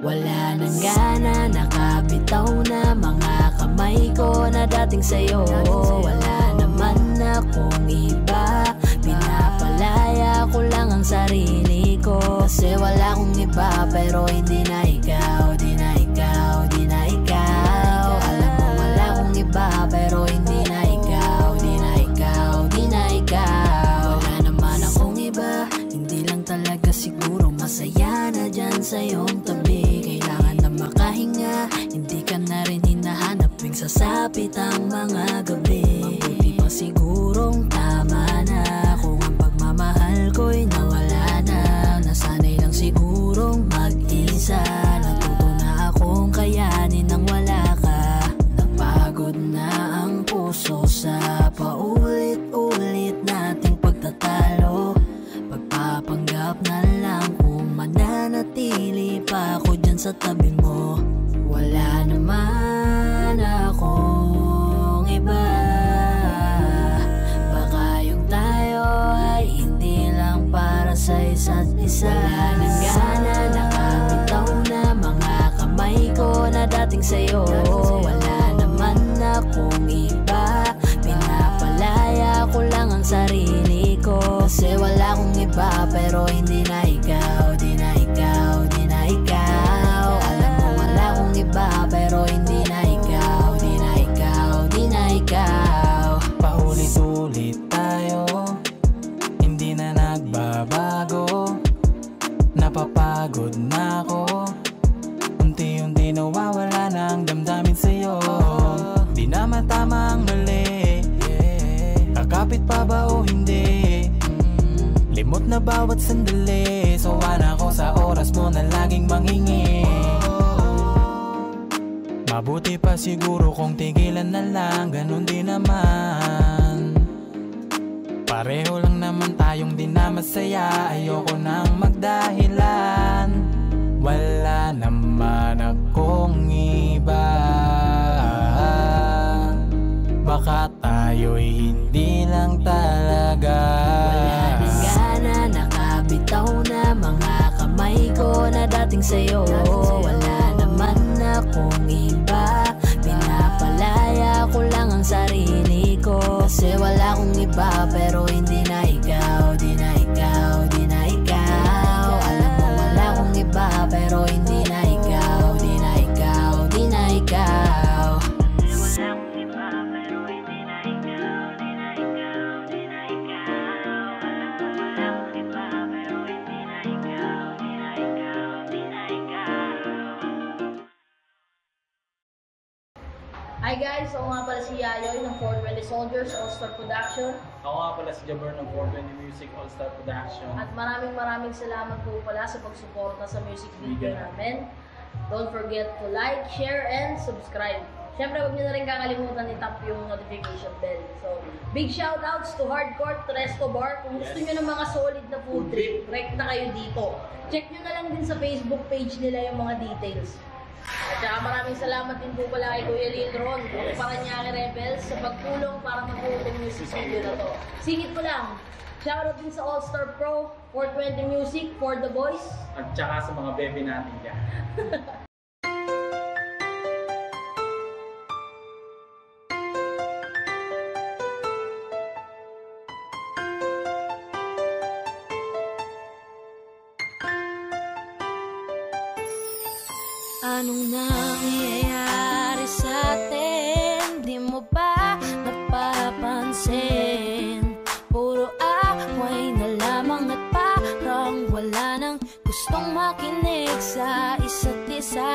Wala nang gana, nakabitaw na mga kamay ko na dating sa'yo. Wala naman akong iba, pinapalaya ko lang ang sarili ko. Kasi wala akong iba pero hindi na ikaw, di na ikaw, di na ikaw. Alam mo wala akong iba pero hindi na ikaw, di na ikaw, di na ikaw. Wala naman akong iba, hindi lang talaga siguro masaya na dyan sa iyong tabi. Kailangan na makahinga, hindi ka na rin hinahanap tuwing sasapit ang mga gabi. Mabuti pa sigurong tama na kung ang pagmamahal ko'y nawala na. Nasanay lang sigurong mag-isa, natuto na akong kayanin nang wala ka. Napagod na ang puso sa paulit-ulit nating pagtatalo. Pagpapanggap na lang kung mananatili pa ako dyan sa tabi mo. Wala naman akong iba, baka yung tayo ay hindi lang para sa isa't isa. Wala nang gana, nakabitaw na mga kamay ko na dating sa'yo. Wala naman akong iba, pinapalaya ko lang ang sarili ko. Kasi wala akong iba pero hindi na ikaw, di na ikaw, di na ikaw. Alam mo wala akong iba pero hindi na ikaw, di na ikaw, di na ikaw. Paulit-ulit tayo, hindi na nagbabago. Napapagod na ako, unti-unti nawawala na ang damdamin sa'yo. Di na matama ang mali, kakapit pa ba o hindi? Limot na bawat sandali, sawa na ako sa oras mo na laging manghingi. Mabuti pa siguro kung tigilan na lang, ganun din naman. Pareho lang naman tayong di na masaya, ayoko nang magdahilan. Wala naman akong iba, baka tayo'y hindi lang talaga. Wala nang gana, nakabitaw na mga kamay ko na dating sa'yo. Wala naman akong iba, pinapalaya ko lang ang sarili ko. Kasi wala akong iba pero hindi na ikaw, di na ikaw, di na ikaw. Alam mo wala akong iba pero hindi na ikaw, di na ikaw, di na ikaw. Hi guys! Ako nga pala si Yayoy ng 420 Soldiers All-Star Production. Ako nga pala si Jabber ng 420 Music All-Star Production. At maraming salamat po pala sa pagsuporta sa music video namin. Don't forget to like, share, and subscribe. Siyempre, huwag niyo na rin kakalimutan i-tap yung notification bell. So, big shoutouts to Hardcore Resto Bar. Kung gusto niyo ng mga solid na food trip, direct na kayo dito. Check niyo na lang din sa Facebook page nila yung mga details. At saka maraming salamat din po pala kay Kuya Lindron of Paranaque Rebels sa pagtulong para mabuo yung music video na to. Singit ko lang, shoutout din sa All-Star Pro, 420 Music, For The Boys. At saka sa mga bebe natin dyan. Anong nangyayari sa atin? Di mo ba napapansin? Puro away na lamang at parang wala nang gustong makinig sa isa't isa.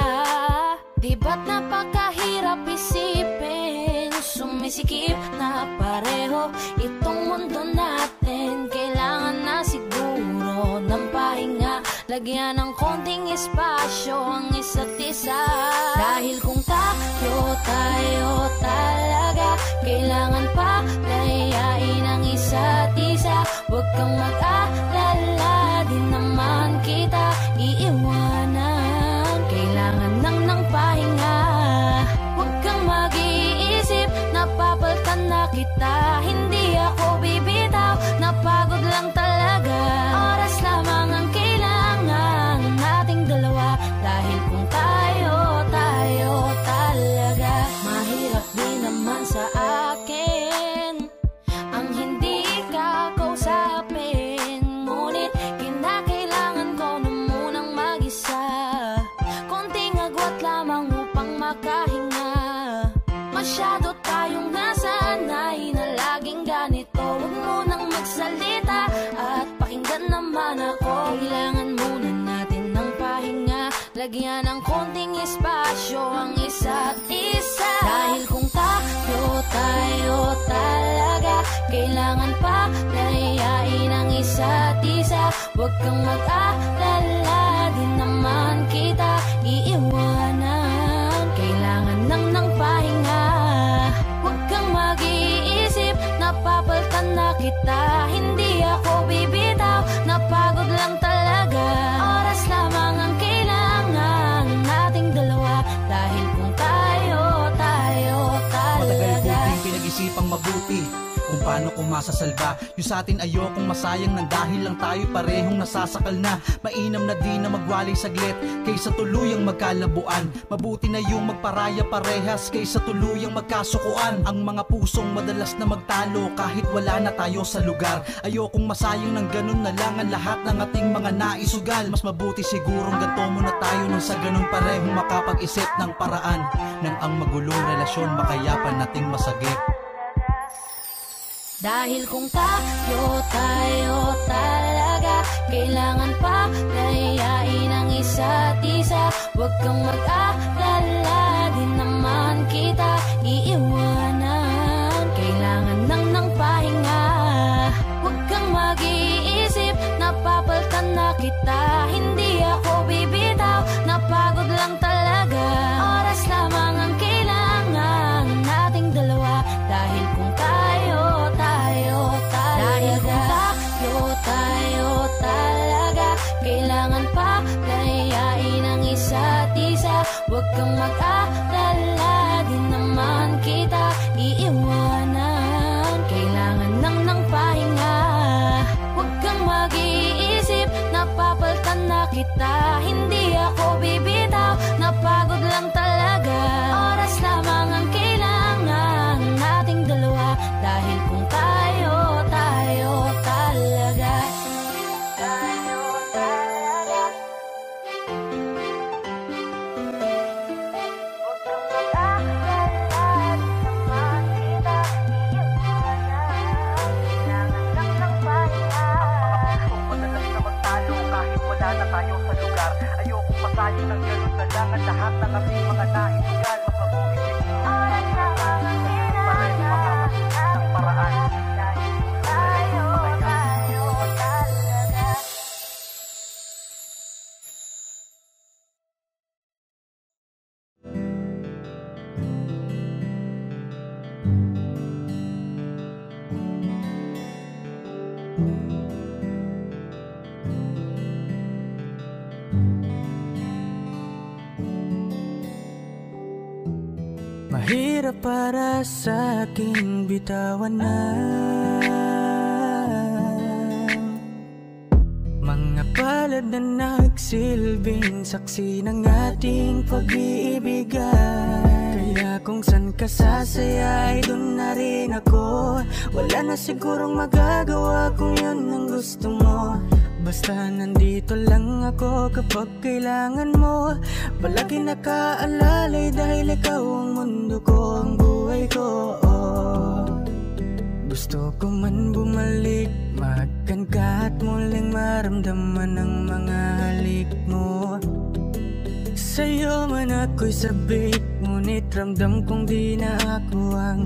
Di ba't napakahirap isipin? Sumisikip na pareho itong mundo natin. Kailangan na siguro ng pahinga, lagyan ng konting espasyo ang isa't isa. Dahil kung tayo talaga, kailangan pa layain ang isa't isa. Huwag kang mag-alala, di naman kita iiwanan. Kailangan lang ng pahinga, huwag kang mag-iisip, napapalitan na kita. Hindi ako bibitaw, napagod lang talaga. Oras lamang ang kailangan nating dalawa. Dahil kung Masyado tayong nasanay na laging ganito. Huwag mo nang magsalita at pakinggan naman ako. Kailangan muna natin ng pahinga, lagyan ng konting espasyo ang isa't isa. Dahil kung tayo talaga, kailangan pa layain ang isa't isa. Huwag kang mag-alala, di naman kita iiwanan. Kailangan ng pahinga, huwag kang mag-iisip, napapaltan na kita. Hindi ako bibitaw, napagod lang talaga. Oras lamang ang kailangan nating dalawa. Dahil kung tayo talaga. Matagal ko din pinag-isipang mabuti kung paano ko masasalba yung sa atin. Ayokong masayang nang dahil lang tayo parehong nasasakal na. Mainam na di na magwaling saglit kaysa tuluyang magkalabuan. Mabuti na yung magparaya parehas kaysa tuluyang magkasukuan. Ang mga pusong madalas na magtalo kahit wala na tayo sa lugar. Ayokong masayang ng ganun na lang ang lahat ng ating mga naisugal. Mas mabuti sigurong ganto muna tayo nang sa ganun parehong makapag-isip ng paraan nang ang magulong relasyon makayapan nating masagip. Dahil kung tayo talaga, kailangan pa layain ang isa't isa. Huwag kang mag-alala, di naman kita iiwanan. Kailangan ng pahinga, huwag kang mag-iisip, napapaltan na kita. Hindi ako bibitaw, napagod lang talaga. Oras lamang ang kailangan nating dalawa. Dahil kung tayo talaga, kailangan pa layain ang isa't isa. Huwag kang mag-alala, di naman kita iiwanan. Kailangan ng pahinga, huwag kang mag-iisip, napapaltan na kita. Hindi ako bibitaw, napagod lang talaga. Oras lamang ang kailangan nating dalawa. Dahil kung tayo talaga. Na tayo sa lugar. Ayokong masayang ng ganun na lang ang lahat ng ating mga naisugal. Mas mabuti siguro oras lamang ang kailangan ng paraan dahil tayo talaga. Mahirap para sa aking bitawan na mga palad na nagsilbing saksi ng ating pag-iibigan. Kaya kung san ka sasaya ay dun na rin ako. Wala na sigurong magagawa kung yun ang gusto mo. Basta nandito lang ako kapag kailangan mo. Palagi nakaalalay dahil ikaw ang mundo ko, ang buhay ko. Gusto ko man bumalik, mahagkan ka at muling maramdaman ang mga halik mo. Sa'yo man ako'y sabik, ngunit ramdam kong di na ako ang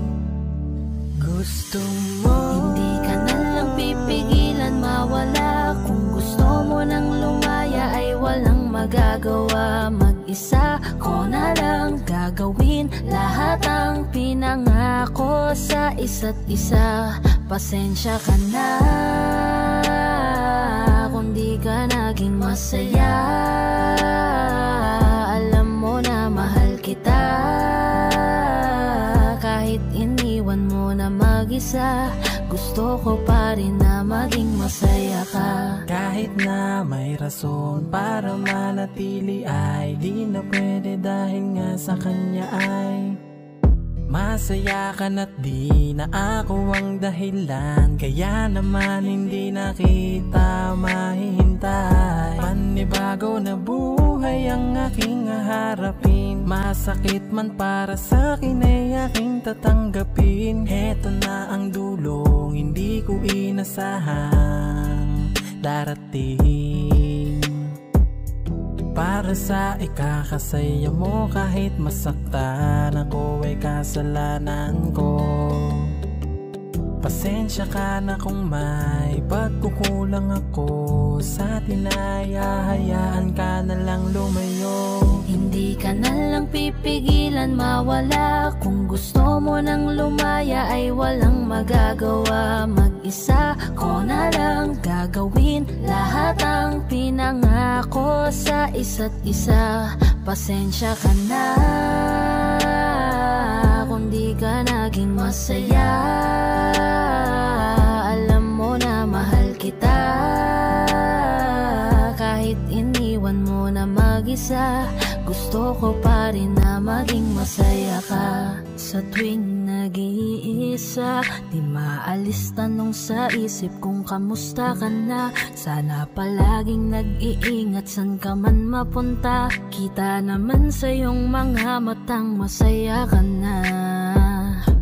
gusto mo. Hindi ka na lang pipigilan mawala. Kung gusto mo nang lumaya ay walang magagawa. Mag-isa ko na lang gagawin lahat ang pinangako sa isa't isa. Pasensya ka na kung di ka naging masaya. Alam mo na mahal kita. Kahit iniwan mo na mag-isa, gusto ko pa rin na maging masaya ka. Kahit na may rason para manatili ay di na pwede dahil nga sa kanya ay masaya ka na't di na ako ang dahilan. Kaya naman hindi na kita mahihintay. Panibago na buhay ang aking haharapin. Masakit man para sa'kin ay aking tatanggapin. Heto na ang dulong hindi ko inasahang darating. Para sa ikakasaya mo kahit masaktan ako ay kasalanan ko. Pasensya ka na kung may pagkukulang ako sa tinaya, hayaan ka na lang lumayo. Hindi ka na lang pipigilan mawala. Kung gusto mo nang lumaya ay walang magagawa. Mag-isa ko na lang gagawin lahat ang pinangako sa isa't isa. Pasensya ka na kung di ka naging masaya. Alam mo na mahal kita kahit iniwan mo na mag-isa. Gusto ko pa rin na maging masaya ka. Sa tuwing nag-iisa, di maalis tanong sa isip kung kamusta ka na. Sana palaging nag-iingat san ka man mapunta. Kita naman sa iyong mga matang masaya ka na.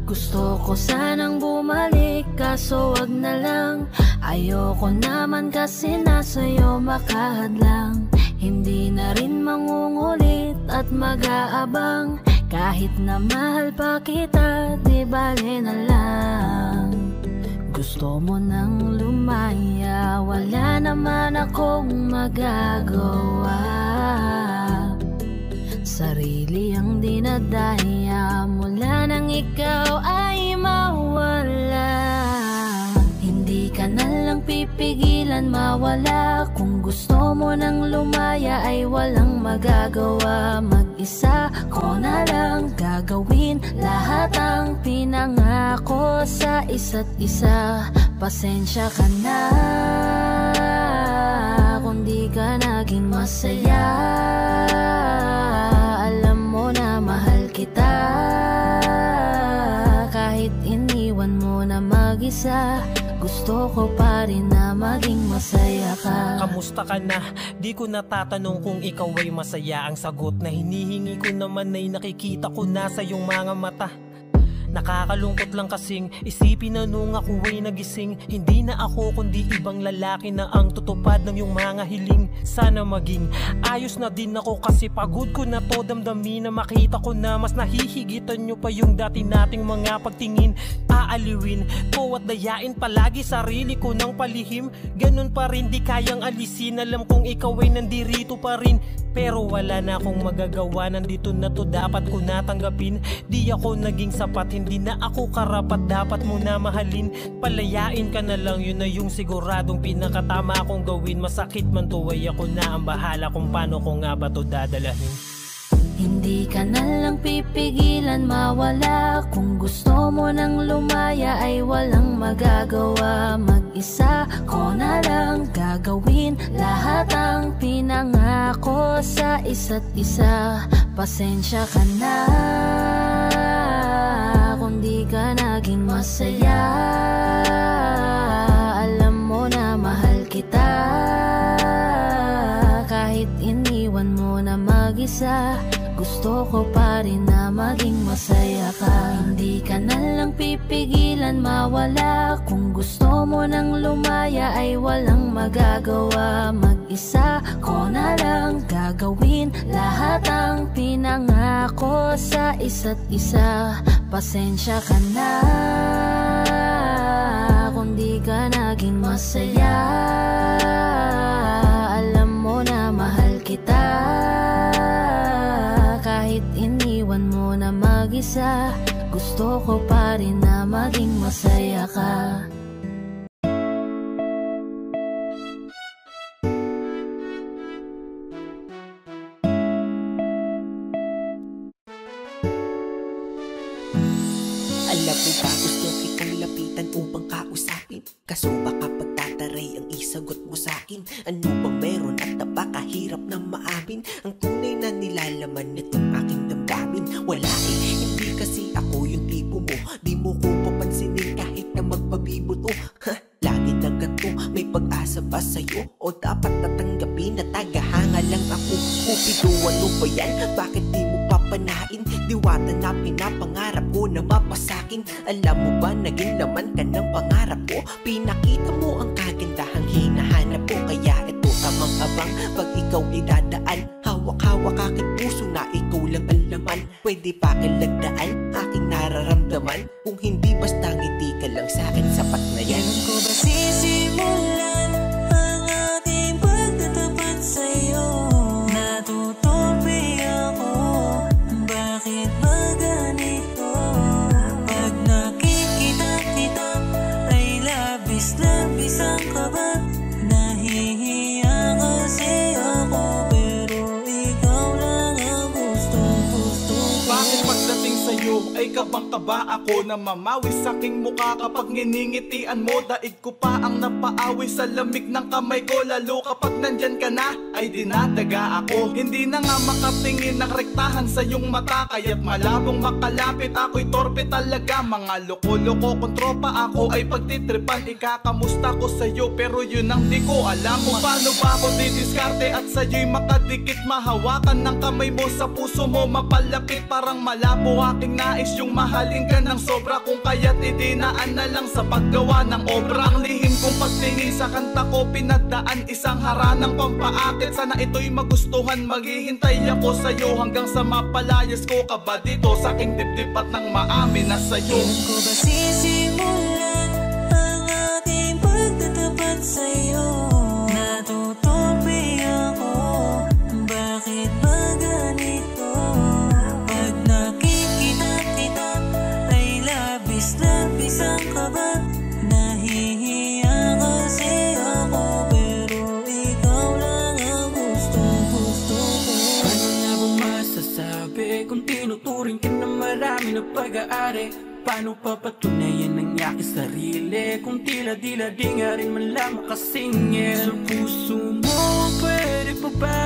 Gusto ko sanang bumalik kaso wag na lang. Ayoko naman kasi nasa'yo makahadlang. Hindi na rin mangungulit at mag-aabang. Kahit na mahal pa kita, di bale na lang. Gusto mo nang lumaya, wala naman akong magagawa. Sarili ang dinadaya mula nang ikaw ay mawala. Hindi ka na lang pipigilan mawala. Kung gusto mo nang lumaya ay walang magagawa. Mag-isa ko na lang gagawin lahat ang pinangako sa isa't isa. Pasensya ka na kung di ka naging masaya. Alam mo na mahal kita kahit iniwan mo na mag-isa. Gusto ko pa rin na maging masaya ka. Kamusta ka na? Di ko natatanong kung ikaw ay masaya. Ang sagot na hinihingi ko naman ay nakikita ko na sa iyong mga mata. Nakakalungkot lang kasing isipin na nung ako ay nagising, hindi na ako kundi ibang lalaki na ang tutupad ng iyong mga hiling. Sana maging ayos na din ako kasi pagod ko na to damdamin na makita ko na mas nahihigitan nyo pa yung dati nating mga pagtingin. Aaliwin ko at dayain palagi sarili ko ng palihim. Ganun pa rin di kayang alisin. Alam kong ikaw ay nandirito pa rin, pero wala na akong magagawa. Nandito na to, dapat ko natanggapin. Di ako naging sapat, hindi na ako karapat, dapat mo na mahalin. Palayain ka na lang, yun na yung siguradong pinakatama kong gawin. Masakit man to ay ako na ang bahala kung paano ko nga ba to dadalahin. Hindi ka na lang pipigilan mawala. Kung gusto mo nang lumaya ay walang magagawa. Mag-isa ko na lang gagawin lahat ang pinangako sa isa't isa. Pasensya ka na kung di ka naging masaya. Alam mo na mahal kita kahit iniwan mo na mag-isa. Gusto ko pa rin na maging masaya ka. Hindi ka na lang pipigilan mawala. Kung gusto mo nang lumaya ay walang magagawa. Mag-isa ko na lang gagawin lahat ang pinangako sa isa't isa. Pasensya ka na kung di ka naging masaya. Alam mo na mahal kita kahit iniwan mo na mag-isa. Gusto ko pa rin na maging masaya ka. Alam mo ba gusto kitang lapitan upang kausapin? Kaso baka pagtataray ang isagot mo sa'kin. Ano bang meron at napakahirap na maamin ang tunay na nilalaman nitong aking damdamin? Wala eh, hindi kasi ako yung tipo mo. Di mo ko papansinin kahit na magpabibuto. Lagi na ganito, may pag-asa ba sa'yo? O dapat natanggapin na tagahanga lang ako? Kupido, ano ba yan? Bakit di mo papansin? pinapangarap ko na mapasakin. Alam mo ba, naging laman ka ng pangarap ko. Pinakita mo ang kagandahang hinahanap ko. Kaya ito tamang abang pag ikaw ay dadaan. Hawak-hawak aking puso na ikaw lang ang laman. Pwede pa kilagdaan aking nararamdaman. Kung hindi basta ngiti ka lang sa'kin, sapat na yan. Kailan ko ba sisimulan ang ating pagtatapat sa'yo? Natutupi ako, bakit ba ganito? Pag nakikita kita ay labis-labis ang kaba. Nahihiya kasi ako, pero ikaw lang ang gustong-gusto ko. Bakit pagdating sa'yo ay kabang-kaba ako na mamawi sa aking mukha kapag nginingitian mo? Daig ko pa ang napaawi sa lamig ng kamay ko. Lalo kapag nandyan ka na ay dinadaga ako. Hindi na nga makatingin ng rektahan sa iyong mata, kaya't malabong makalapit ako'y torpe talaga. Mga loko-loko kong tropa ako ay pagtitripan. Ikakamusta ko sa'yo pero yun ang di ko alam. Kung paano ba ako didiskarte at sa'yo'y makadikit. Mahawakan ng kamay mo sa puso mo mapalapit. Parang malabo aking nais yung mahalin ka ng sobra. Kung kaya't idinaan na lang sa paggawa ng obra. Ang lihim kong pagtingin sa kanta ko pinagdaan, isang haranang pampaakit. Sana ito'y magustuhan, maghihintay ako sa'yo hanggang sa mapalayas ko ka ba dito sa aking dibdib at nang maamin na sa'yo. Kailan ko ba sisimulan ang ating pagtatapat sa'yo? Natutupi ako, bakit ba ganito? Pag nakikita kita ay labis-labis ang kaba. Nahihiya kasi ako, pero ikaw lang ang gustong-gusto ko. Ano nga bang masasabi kung tinuturing ka na marami na pag-aari? Paano papatunayan ang aking sarili kung tila-dila di nga rin man lang makasingil? Sa puso mo, pwede pa ba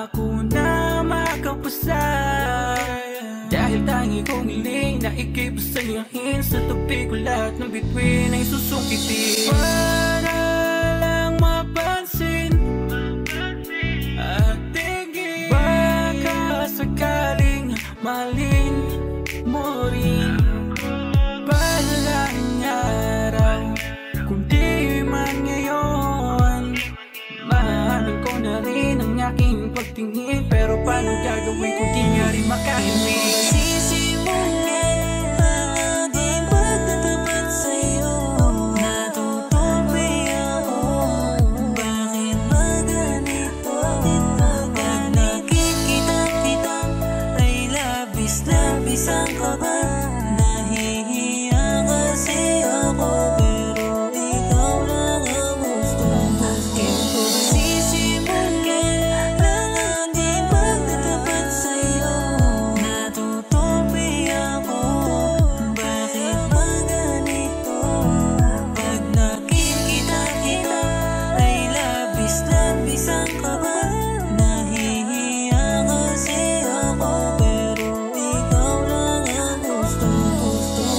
ako na makapasa? Dahil tangi kong hiling na ikipasayahin sa tabi ko lahat ng bituin ay susungkitin. Para lang mapansin at tingin, baka sakaling mahalin mo rin. Balang araw, kundi man ngayon, mahalin ko na rin ang aking pagtingin. Pero paano gagawin kung di nga rin makahimik? Sisimulan ang ating pagtatapat sa'yo. Natutupi ako, bakit ba ganito? Pag nakikita kita ay labis-labis ang kaba. Nahihiya kasi ako, pero ikaw lang ang gustong-gusto ko. Sisimulan ang ating pagtatapat sa'yo. Natutupi ako, bakit ba ganito? Pag nakikita kita ay labis-labis ang kaba. Nahihiya kasi ako, pero ikaw lang ang gustong-gusto ko.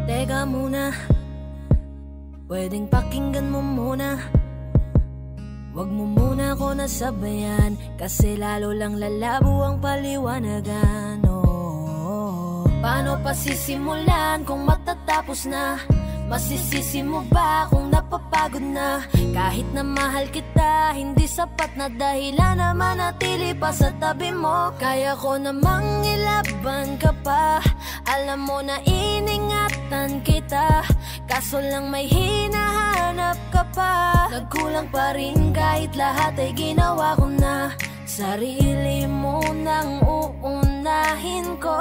Teka muna, pwedeng pakinggan mo muna. Wag mo muna ako nasabayan, kasi lalo lang lalabo ang paliwanagan. Paano pa sisimulan kung matatapos na? Masisisi mo ba kung napapagod na? Kahit na mahal kita, hindi sapat na dahilan na manatili pa sa tabi mo. Kaya ko namang ilaban ka pa, alam mo na iningatan kita. Kaso lang may hinahanap ka pa. Nagkulang pa rin kahit lahat ay ginawa ko na. Sarili mo nang uunahin ko.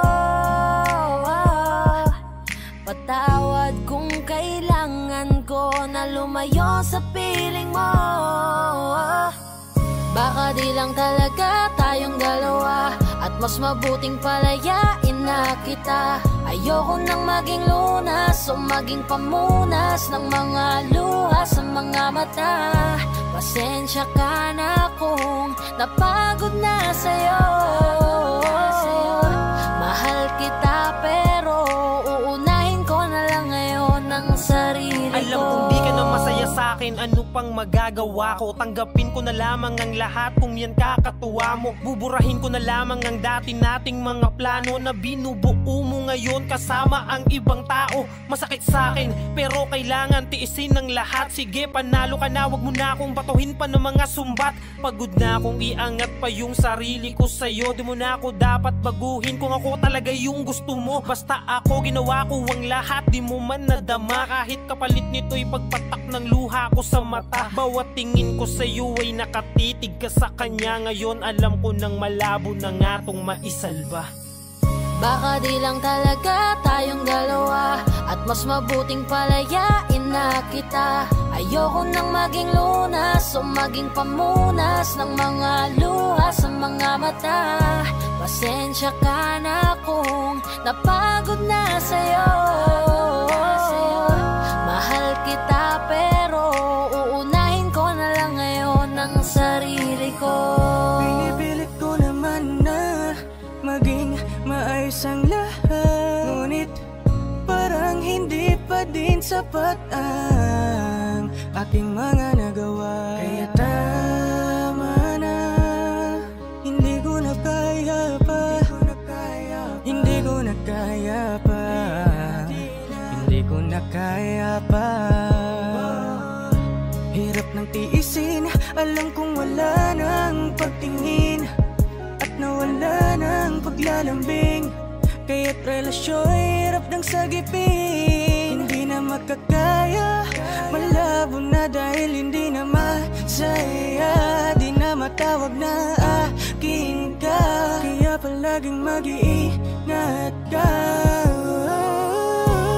Patawad kung kailangan ko na lumayo sa piling mo. Baka di lang talaga tayong dalawa, at mas mabuting palayain na kita. Ayoko nang maging lunas o maging pamunas ng mga luha sa mga mata. Pasensya ka na kung napagod na sa'yo. Mahal kita pero uunahin ko na lang ngayon ang sarili ko. Alam kong di ka na masaya sa'kin, ano pang magagawa ko? Tanggapin ko na lamang ang lahat kung yan kakatuwa mo. Buburahin ko na lamang ang dati nating mga plano na binubuo mo ngayon kasama ang ibang tao. Masakit sa'kin pero kailangan tiisin ng lahat. Sige, panalo ka na, wag mo na akong batuhin pa ng mga sumbat. Pagod na akong iangat pa yung sarili ko sa'yo. Di mo na ako dapat baguhin kung ako talaga yung gusto mo. Basta ako ginawa ko ang lahat, di mo man nadama. Kahit kapalit nito'y pagpatak ng luha ko sa mata. Bawat tingin ko sa'yo ay nakatitig ka sa kanya. Ngayon alam ko nang malabo na nga tong maisalba. Baka di lang talaga tayong dalawa, at mas mabuting palayain na kita. Ayoko nang maging lunas o maging pamunas ng mga luha sa mga mata. Pasensya ka na kung napagod na sa'yo. Mahal kita pero uunahin ko na lang ngayon ang sarili ko. Pinipilit ko naman na maging maayos ang lahat, ngunit parang hindi pa din sapat ang aking mga nagawa. Kaya tama na, hindi ko na kaya pa, hindi ko na kaya pa, hindi ko na kaya pa. Hirap ng tiisin, alam kong wala nang pagtingin at nawala ng paglalambing. Kaya't relasyon hirap ng sagipin. Hindi na makakaya, malabo na dahil hindi na masaya. Di na matawag na akin ka, kaya palaging mag-iingat ka.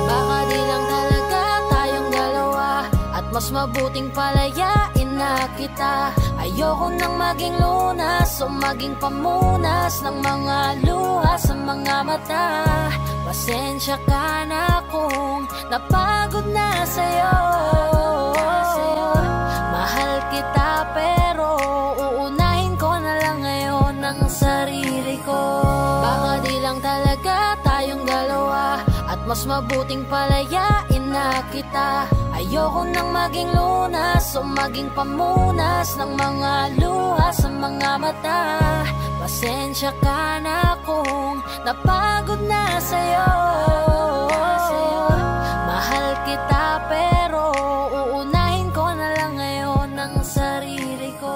Baka di lang talaga tayong dalawa, at mas mabuting palayain na kita. Ayoko nang maging lunas o maging pamunas ng mga luha sa mga mata. Pasensya ka na kung napagod na sa'yo. Mahal kita pero uunahin ko na lang ngayon ang sarili ko. Baka di lang talaga tayong dalawa, at mas mabuting palayain na kita. Ayoko nang maging lunas o maging pamunas ng mga luha sa mga mata. Pasensya ka na kung napagod na sa'yo. Mahal kita pero uunahin ko na lang ngayon ang sarili ko.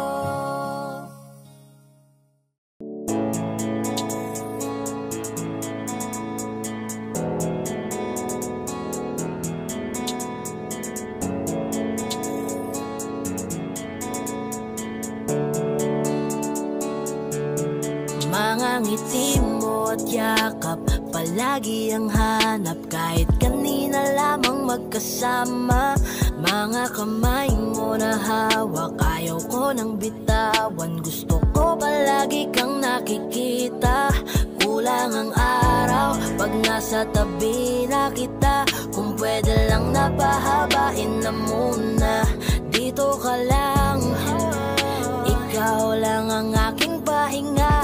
Mga ngiti mo at yakap, palagi ang hanap. Kahit kanina lamang magkasama, mga kamay mo na hawak, ayaw ko nang bitawan. Gusto ko palagi kang nakikita. Kulang ang araw pag nasa tabi na kita. Kung pwede lang napahabain na muna, dito ka lang. Ikaw lang ang aking pahinga.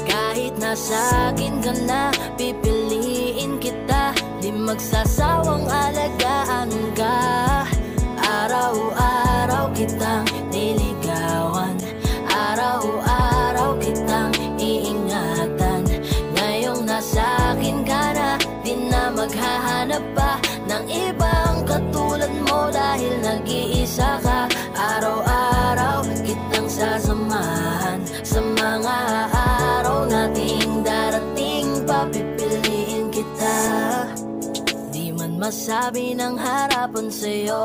Kahit nasa akin ka na, pipiliin kita. Di magsasawang alagaan ka. Araw-araw kitang niligawan, araw-araw kitang iingatan. Ngayong nasa akin ka na, di na maghahanap pa ng ibang katulad mo. Dahil nag-iisa ka, araw-araw kitang sasamahan. Sa mga araw nating darating, papipiliin kita. Di man masabi ng harapan sa'yo,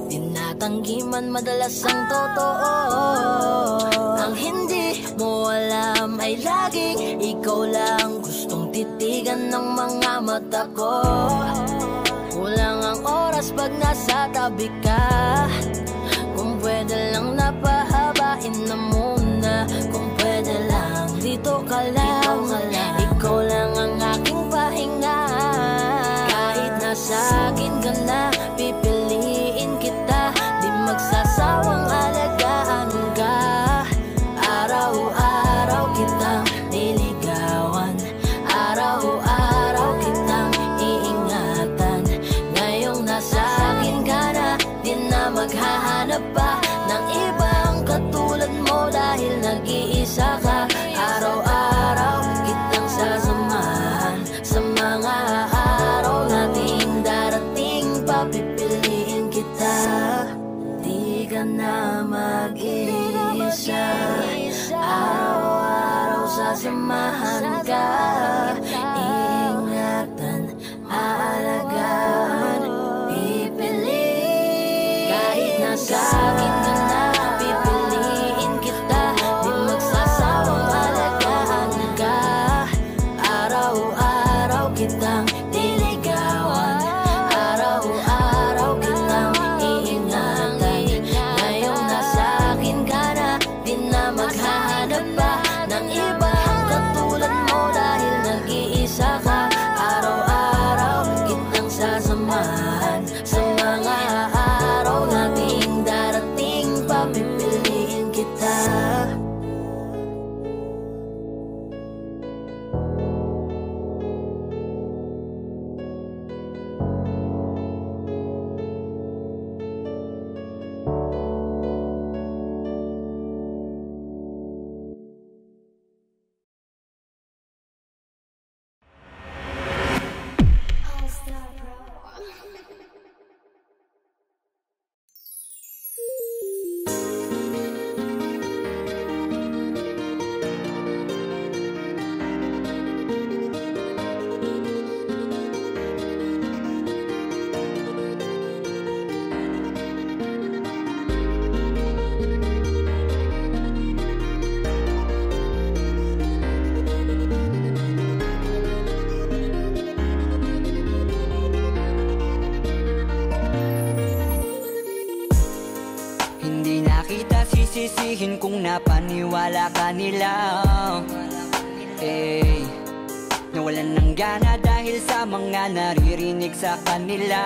tinatanggi man madalas ang totoo. Ang hindi mo alam ay laging ikaw lang gustong titigan ng mga mata ko. Kulang ang oras pag nasa tabi ka. pwede lang napahabain na muna. Kung pwede lang, dito ka lang. Ikaw lang ang aking pahinga. Kahit nasa akin ka na, pipiliin kita. Di magsasawang alagaan ka. Araw-araw kitang niligawan. Araw-araw kitang iingatan. Ngayong nasa akin ka na, di na maghahanap pa ng ibang katulad mo dahil nag-iisa ka. Araw-araw kitang sasamahan sa mga araw nating darating. Papipiliin kita, di ka na mag-iisa. Araw-araw sasamahan ka. Ingatan, aalagaan, pipiliin. Kahit nasa akin ka na, pipiliin kita. Di magsasawang alagaan ka. Araw-araw kitang niligawan. Araw-araw kitang iingatan. Ngayong nasa akin ka na, di na maghahanap pa ng ibang katulad mo dahil nag-iisa ka. Araw-araw kitang sasamahan sa mga araw nating darating. Papipiliin kita. Hindi na kita sisisihin kung napaniwala ka nila. Nawalan ng gana dahil sa mga naririnig sa kanila.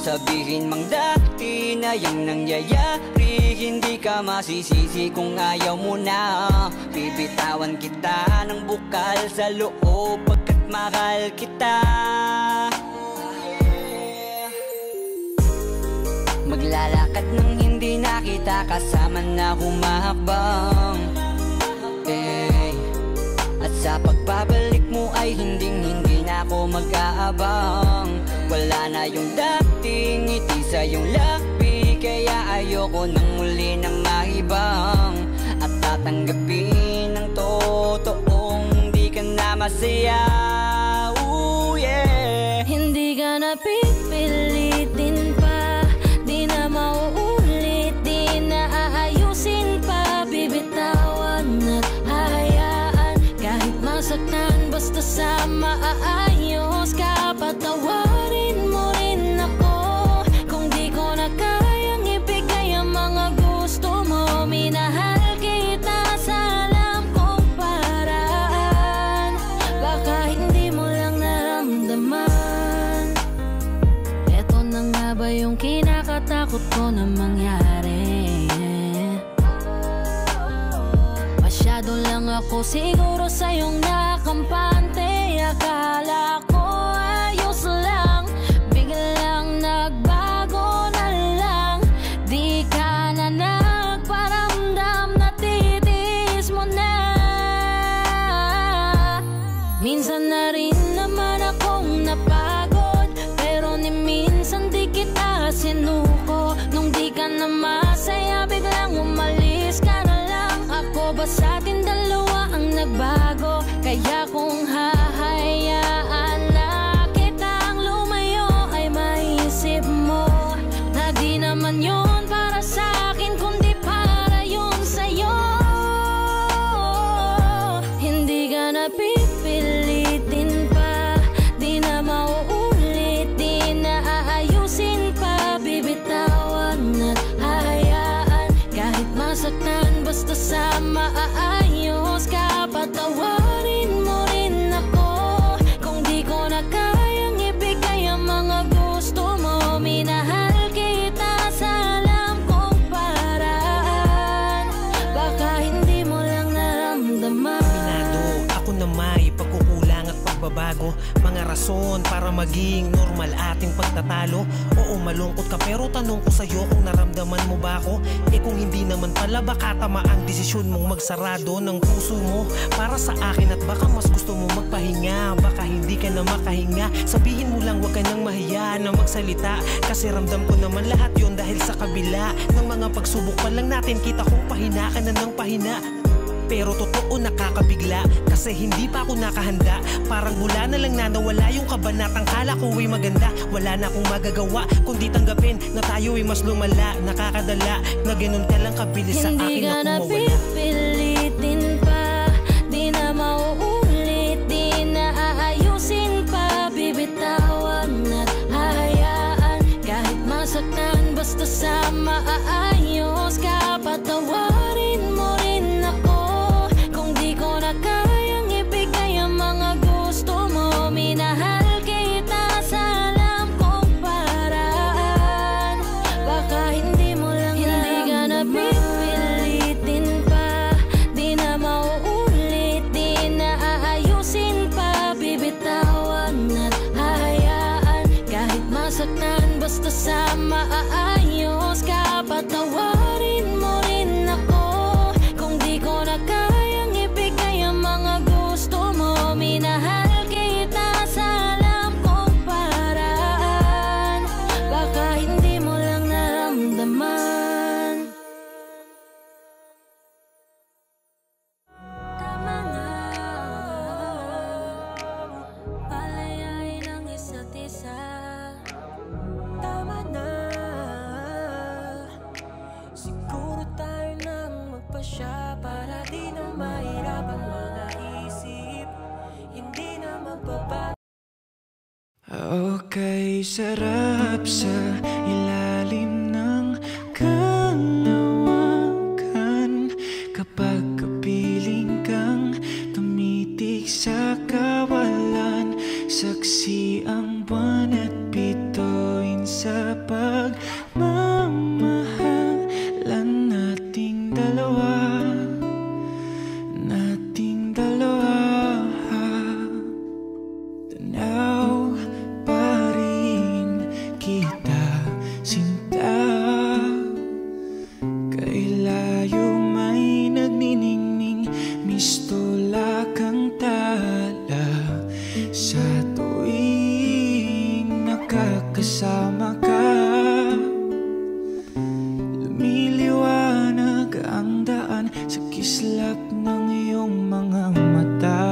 Sabihin mang dati na yung nangyayari, hindi ka masisisi kung ayaw mo na. Bibitawan kita ng bukal sa loob pagkat mahal kita. Maglalakad nang hindi nakita kasama na humahakbang. At sa pagbabalik mo ay hindi na ako mag-aabang. Wala na yung dating ngiti sa iyong labi, kaya ayoko nang muli na maibang. At tatanggapin ng totoong di ka na masaya. Ooh, yeah. Hindi ka na pipilitin pa, di na mauulit, di na aayusin pa. Bibitawan at hayaan kahit masaktan, basta sa maayos ka. Patawarin mo rin ako kung di ko na kayang ibigay ang mga gusto mo. Minahal kita sa alam kong paraan, baka hindi mo lang naramdaman. Eto na nga ba yung kinakatakot ko na mangyari? Masyado lang ako siguro sa iyong nakampante. Akala ko ayos lang, biglang nagbago na lang. Di ka na nagparamdam, natitiis mo na. Minsan na rin naman akong napagod, pero ni minsan di kita sinuko. Nung di ka na masaya, biglang umalis ka na lang. Ako ba sa atin dalawa ang nagbago? Kaya kung hahayaan na kitang lumayo, ay maisip mo na di naman yun para sa akin, kundi para yun sa'yo. Hindi ka na pipilitin pa, di na mauulit, di na aayusin pa. Bibitawan at hayaan mga rason para maging normal ating pagtatalo. Oo, malungkot ka pero tanong ko sa'yo kung naramdaman mo ba ako. Eh kung hindi naman pala, baka tama ang desisyon mong magsarado ng puso mo para sa akin. At baka mas gusto mo magpahinga, baka hindi ka na makahinga. Sabihin mo lang, wag ka nang mahiya na magsalita, kasi ramdam ko naman lahat yon dahil sa kabila ng mga pagsubok pa lang natin, kita kong pahina ka na ng pahina. Pero totoo nakakabigla, kasi hindi pa ako nakahanda. Parang mula na lang na nawala yung kabanatang kala ko ay maganda. Wala na akong magagawa kundi tanggapin na tayo ay mas lumala. Nakakadala na ganun ka lang kabilis sa akin na kumawala. Hindi ka na pipilitin pa, di na mauulit, di na aayusin pa. Bibitawan at hahayaan kahit masaktan, basta sa maayos ka. Patawarin mo rin ako kung di ko na kayang ibigay ang mga gusto mo. Minahal kita sa alam kong paraan, baka hindi mo lang hindi ka na pipilitin pa, di na mauulit, di na aayusin pa. Bibitawan at hahayaan kahit masaktan, basta sa maayos ka. Patawarin mo rin ako kung di ko na kayang ibigay ang mga gusto mo. Minahal kita sa alam kong paraan, baka hindi mo lang naramdaman. Tama na, palayain ang isa't isa. Tama na, siguro tayo nang magpasya para di na mahirap ang mga isip, hindi na magbabago. Okay, sarap sa ilalim ng kalawakan kapag kapiling kang tumitig sa kawalan. Saksi ang buwan at bituin sa pagmamahalan nating dalawa, nating dalawa. Tanaw pa rin kita, sinta, kay layo may nagniningning, mistula kang tala sa tuwing nakakasama ka. Lumiliwanag ang daan sa kislap ng iyong mga mata.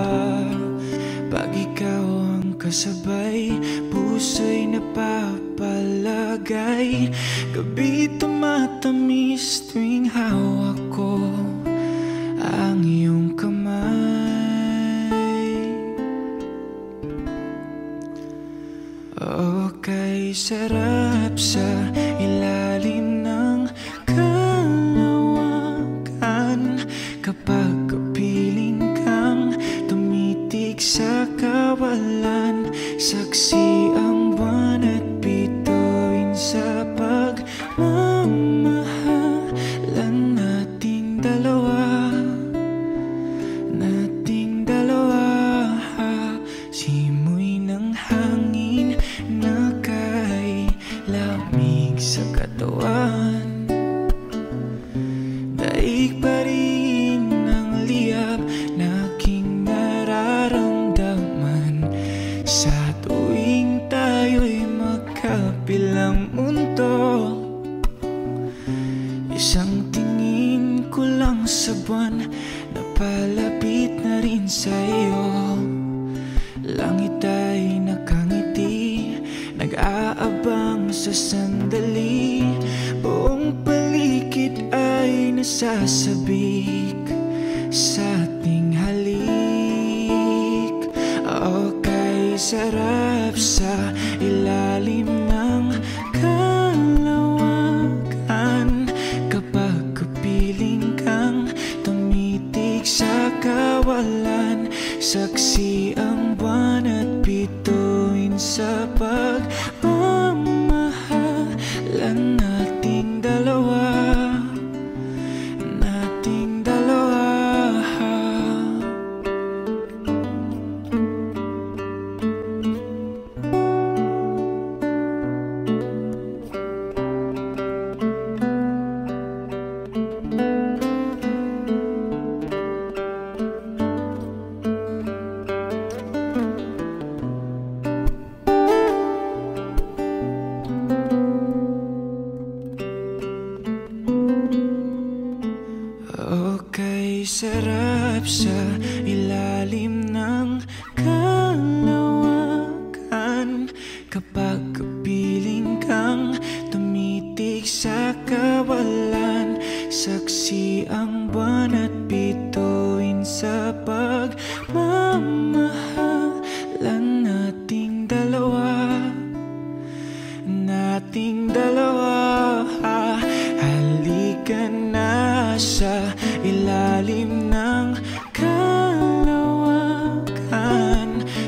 Pag ikaw ang kasabay, puso'y napapalagay. Gabi tumatamis tuwing hawak ko ang iyong kamay. Okay, sarap sa ilalim ng kalawakan kapag kapiling kang tumitig sa kawalan. Saksi ang buwan at bituin sa pagmamahalan nating dalawa, nating dalawa. Simoy ng hangin na kay lamig sa katawan, daig pa rin ang liyab na aking nararamdaman sa tuwing tayo'y magkabilang mundo. Isang tingin ko lang sa buwan, napalapit na rin sa iyo. Langit ay nakangiti, nag-aabang sa sandali. Buong paligid ay nasasabik sa ating halik. Okay, sarap sa ilalim ng kalawakan kapag kapiling kang tumitig sa kawalan. Saksi ang buwan at bituin sa pagmamahalan nating dalawa, nating dalawa. sarap sa ilalim ng kalawakan. Kapag kapiling kang tumitig sa kawalan, saksi ang buwan at bituin sa pagmamahalan nating dalawa. Nating dalawa, halika na sa ilalim ng kalawakan.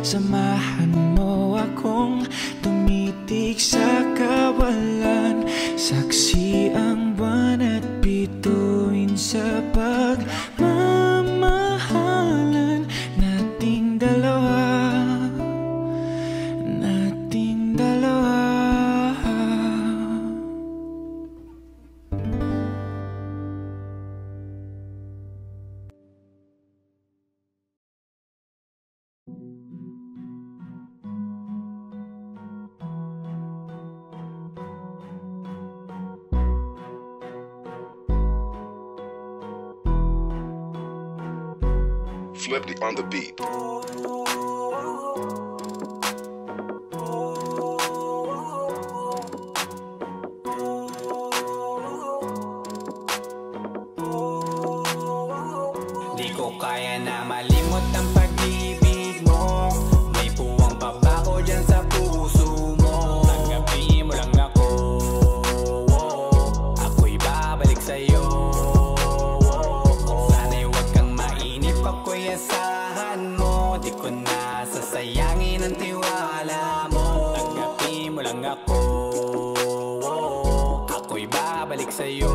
Samahan mo akong tumitig sa kawalan, saksi ang buwan at bituin sa pagmamahalan nating dalawa. Nating dalawa. Flipped on the beat. Di ko kaya na malimot ang pag-ibig mo. May puwang pabako dyan sa puso mo. Tanggapin mo lang ako, ako'y babalik sa'yo. Sana'y huwag kang mainip, ako'y asahan mo. Di ko na sasayangin ang tiwala mo. Tanggapin mo lang ako, ako'y babalik sa'yo.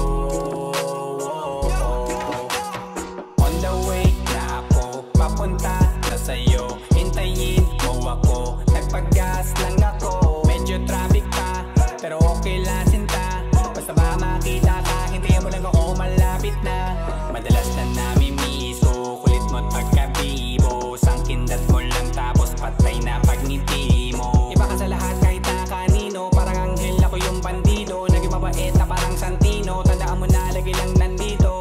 Papunta na sa'yo, hintayin mo ako. Nagpag-gas lang ako, medyo traffic pa, pero okay lang sinta. Basta ba makita ka, hintayin mo lang ako, malapit na. Madalas na namimiso, kulit mo't pagkabibo. Sangkindat mo lang tapos patay na pagngiti mo. Iba ka sa lahat kahit na kanino, parang anghel ako yung bandido. Naging mabait na parang Santino, tandaan mo na lagi lang nandito.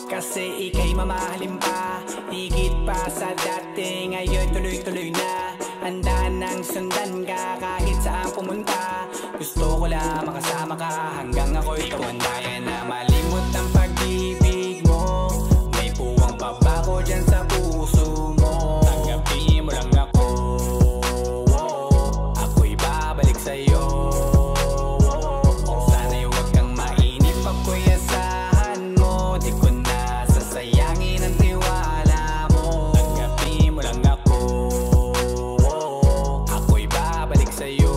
Kasi ika'y mamahalin pa, higit pa sa dati. Ngayon tuloy-tuloy na, handa nang sundan ka kahit saan pumunta. Gusto ko lang makasama ka hanggang ako'y tumanda. Kaya na malimot ang pag-ibig mo. May puwang pabako dyan sa puso mo. Tanggapin mo lang ako, ako'y babalik sa'yo. Sana'y huwag kang mainip, ako'y asahan mo. Di ko na sasayangin ang tiwala mo. Tanggapin mo lang ako, ako'y babalik sa'yo.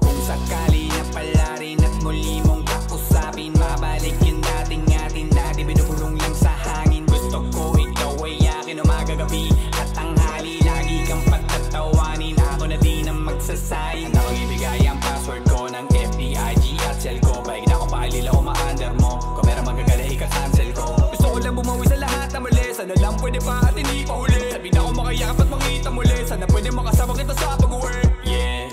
Kung sakali na pala rin at muli mong kausapin, mabalik yung dating atin na di binubulong lang sa hangin. Gusto ko ikaw ay akin umagagabi at tanghali, lagi kang patatawanin. Ako na din ang magsasayin. Ako ang ibigay ang password ko ng FBIG at cell ko. Paig na ako paalila o ma-under mo. Kung meron magagala ika-cancel ko. Gusto ko lang bumawi sa lahat na mali. Sana lang pwede pa at hindi pa huli. Sabi na ako makayakap at makita muli. Sana pwede makasama kita sa pag-work. Yeah,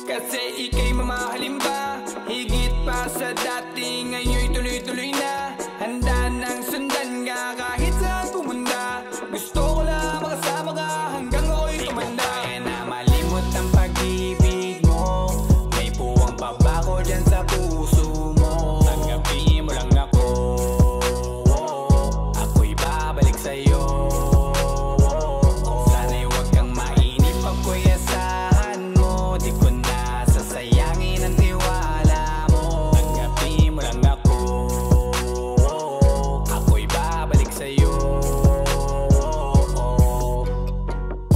kasi ika'y mamahalin ba, higit pa sa dati. Ngayon'y tuloy-tuloy na, handa nang sundan ka kahit saan pumunta. Gusto ko lang makasama ka hanggang ako'y tumanda. Kaya na malimot ang pag-ibig mo. May puwang pabako dyan sa puso mo. Tanggapin mo lang ako, ako'y babalik sa'yo. Sana'y huwag kang mainip, ako'y asahan mo. Di ko na sasayangin ang tiwala mo. Tanggapin mo lang ako, ako'y babalik sa'yo.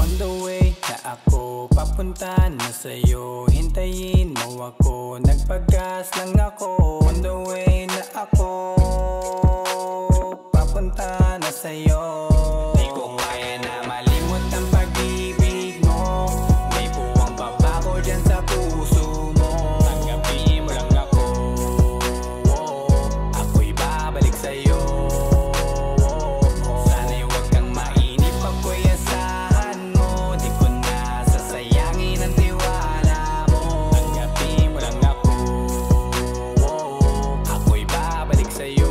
On the way na ako, papunta na sa'yo, hintayin mo ako. Nagpag-gas lang ako. On the way na ako, papunta na sa'yo. Di ko kaya na malimot ang pag-ibig mo. May puwang pabako dyan sa puso mo. Tanggapin mo lang ako, ako'y babalik sa'yo. Sana'y huwag kang mainip, ako'y asahan mo. Di ko na sasayangin ang tiwala mo. Tanggapin mo lang ako, ako'y babalik sa'yo.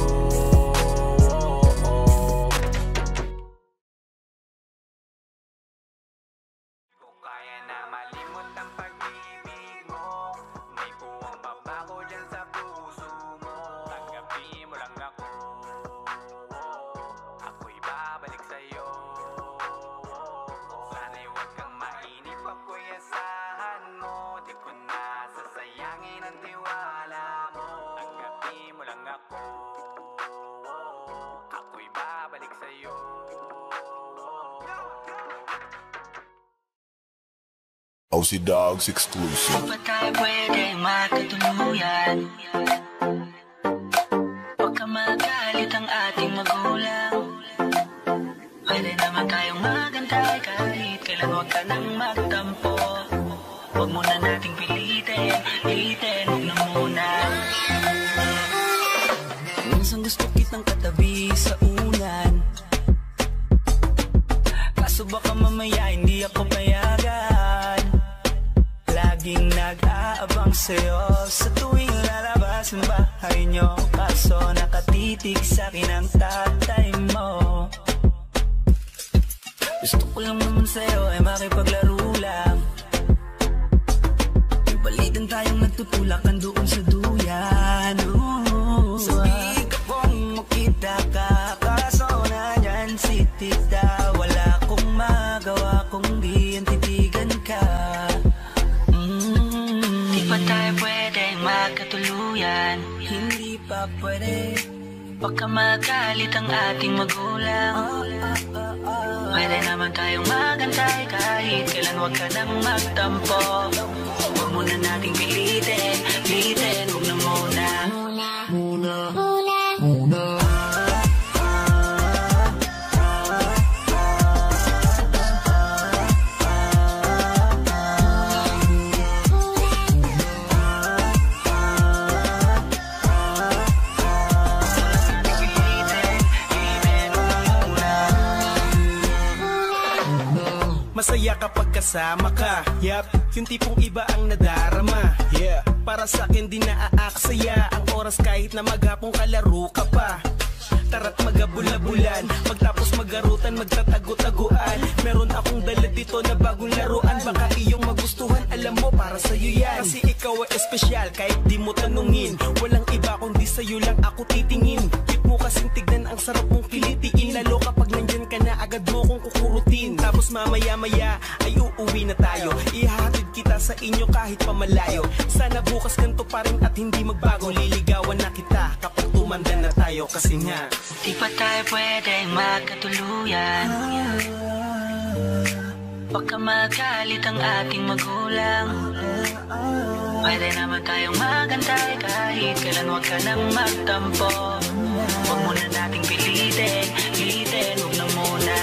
Aussie Dogs exclusive. Di ba tayo pwedeng magkatuluyan? Huwag ka magalit ang ating magulang. Pwede naman tayong magantay kahit kailan, huwag ka nang magtampo. Huwag muna nating pilitin, huwag na muna. Minsan gusto kitang katabi sa unan, kaso baka mamaya hindi ako payagan. Laging nag-aabang sa'yo sa tuwing lalabas ng bahay nyo, kaso nakatitig sa'kin ang tatay mo. Gusto ko lang naman sa'yo ay makipaglaro lang. May balitan tayong nagtutulakan doon sa duyan. Sabi ka pong makita ka, kaso na dyan si tita. Wala kong magawa kung di ang titigan ka. Di pa tayo pwedeng magkatuluyan? Hindi pa pwede, baka magalit ang ating magulang. Pwede naman tayong magantay kahit kailan, huwag ka nang magtampo. Huwag muna nating pilitin, huwag na muna. Masaya kapag kasama ka, yup, yung tipong iba ang nadarama. Yeah, para sa akin di naaaksaya ang oras kahit na maghapong kalaro ka pa. Tara't magabula-bulan, magtapos magarutan, magtatago-taguan. Meron akong dala dito na bagong laruan, baka iyong magustuhan, alam mo para sa'yo yan. Kasi ikaw ay espesyal kahit di mo tanungin, walang iba kundi sa'yo lang ako titingin. Cute mo kasing tignan, ang sarap mong kilitiin, lalo kapag nandyan ka na agad mo kong kukurutin. Tapos mamaya-maya ay uuwi na tayo, ihahatid kita sa inyo kahit pamalayo. Sana bukas ganito pa rin at hindi magbago, liligawan na kita kapag tumanda na tayo. Kasi nga di pa tayo pwedeng magkatuluyan? Baka magalit ang ating magulang. Pwede naman tayong magantay kahit kailan, huwag ka nang magtampo. Huwag muna nating pilitin, huwag na muna.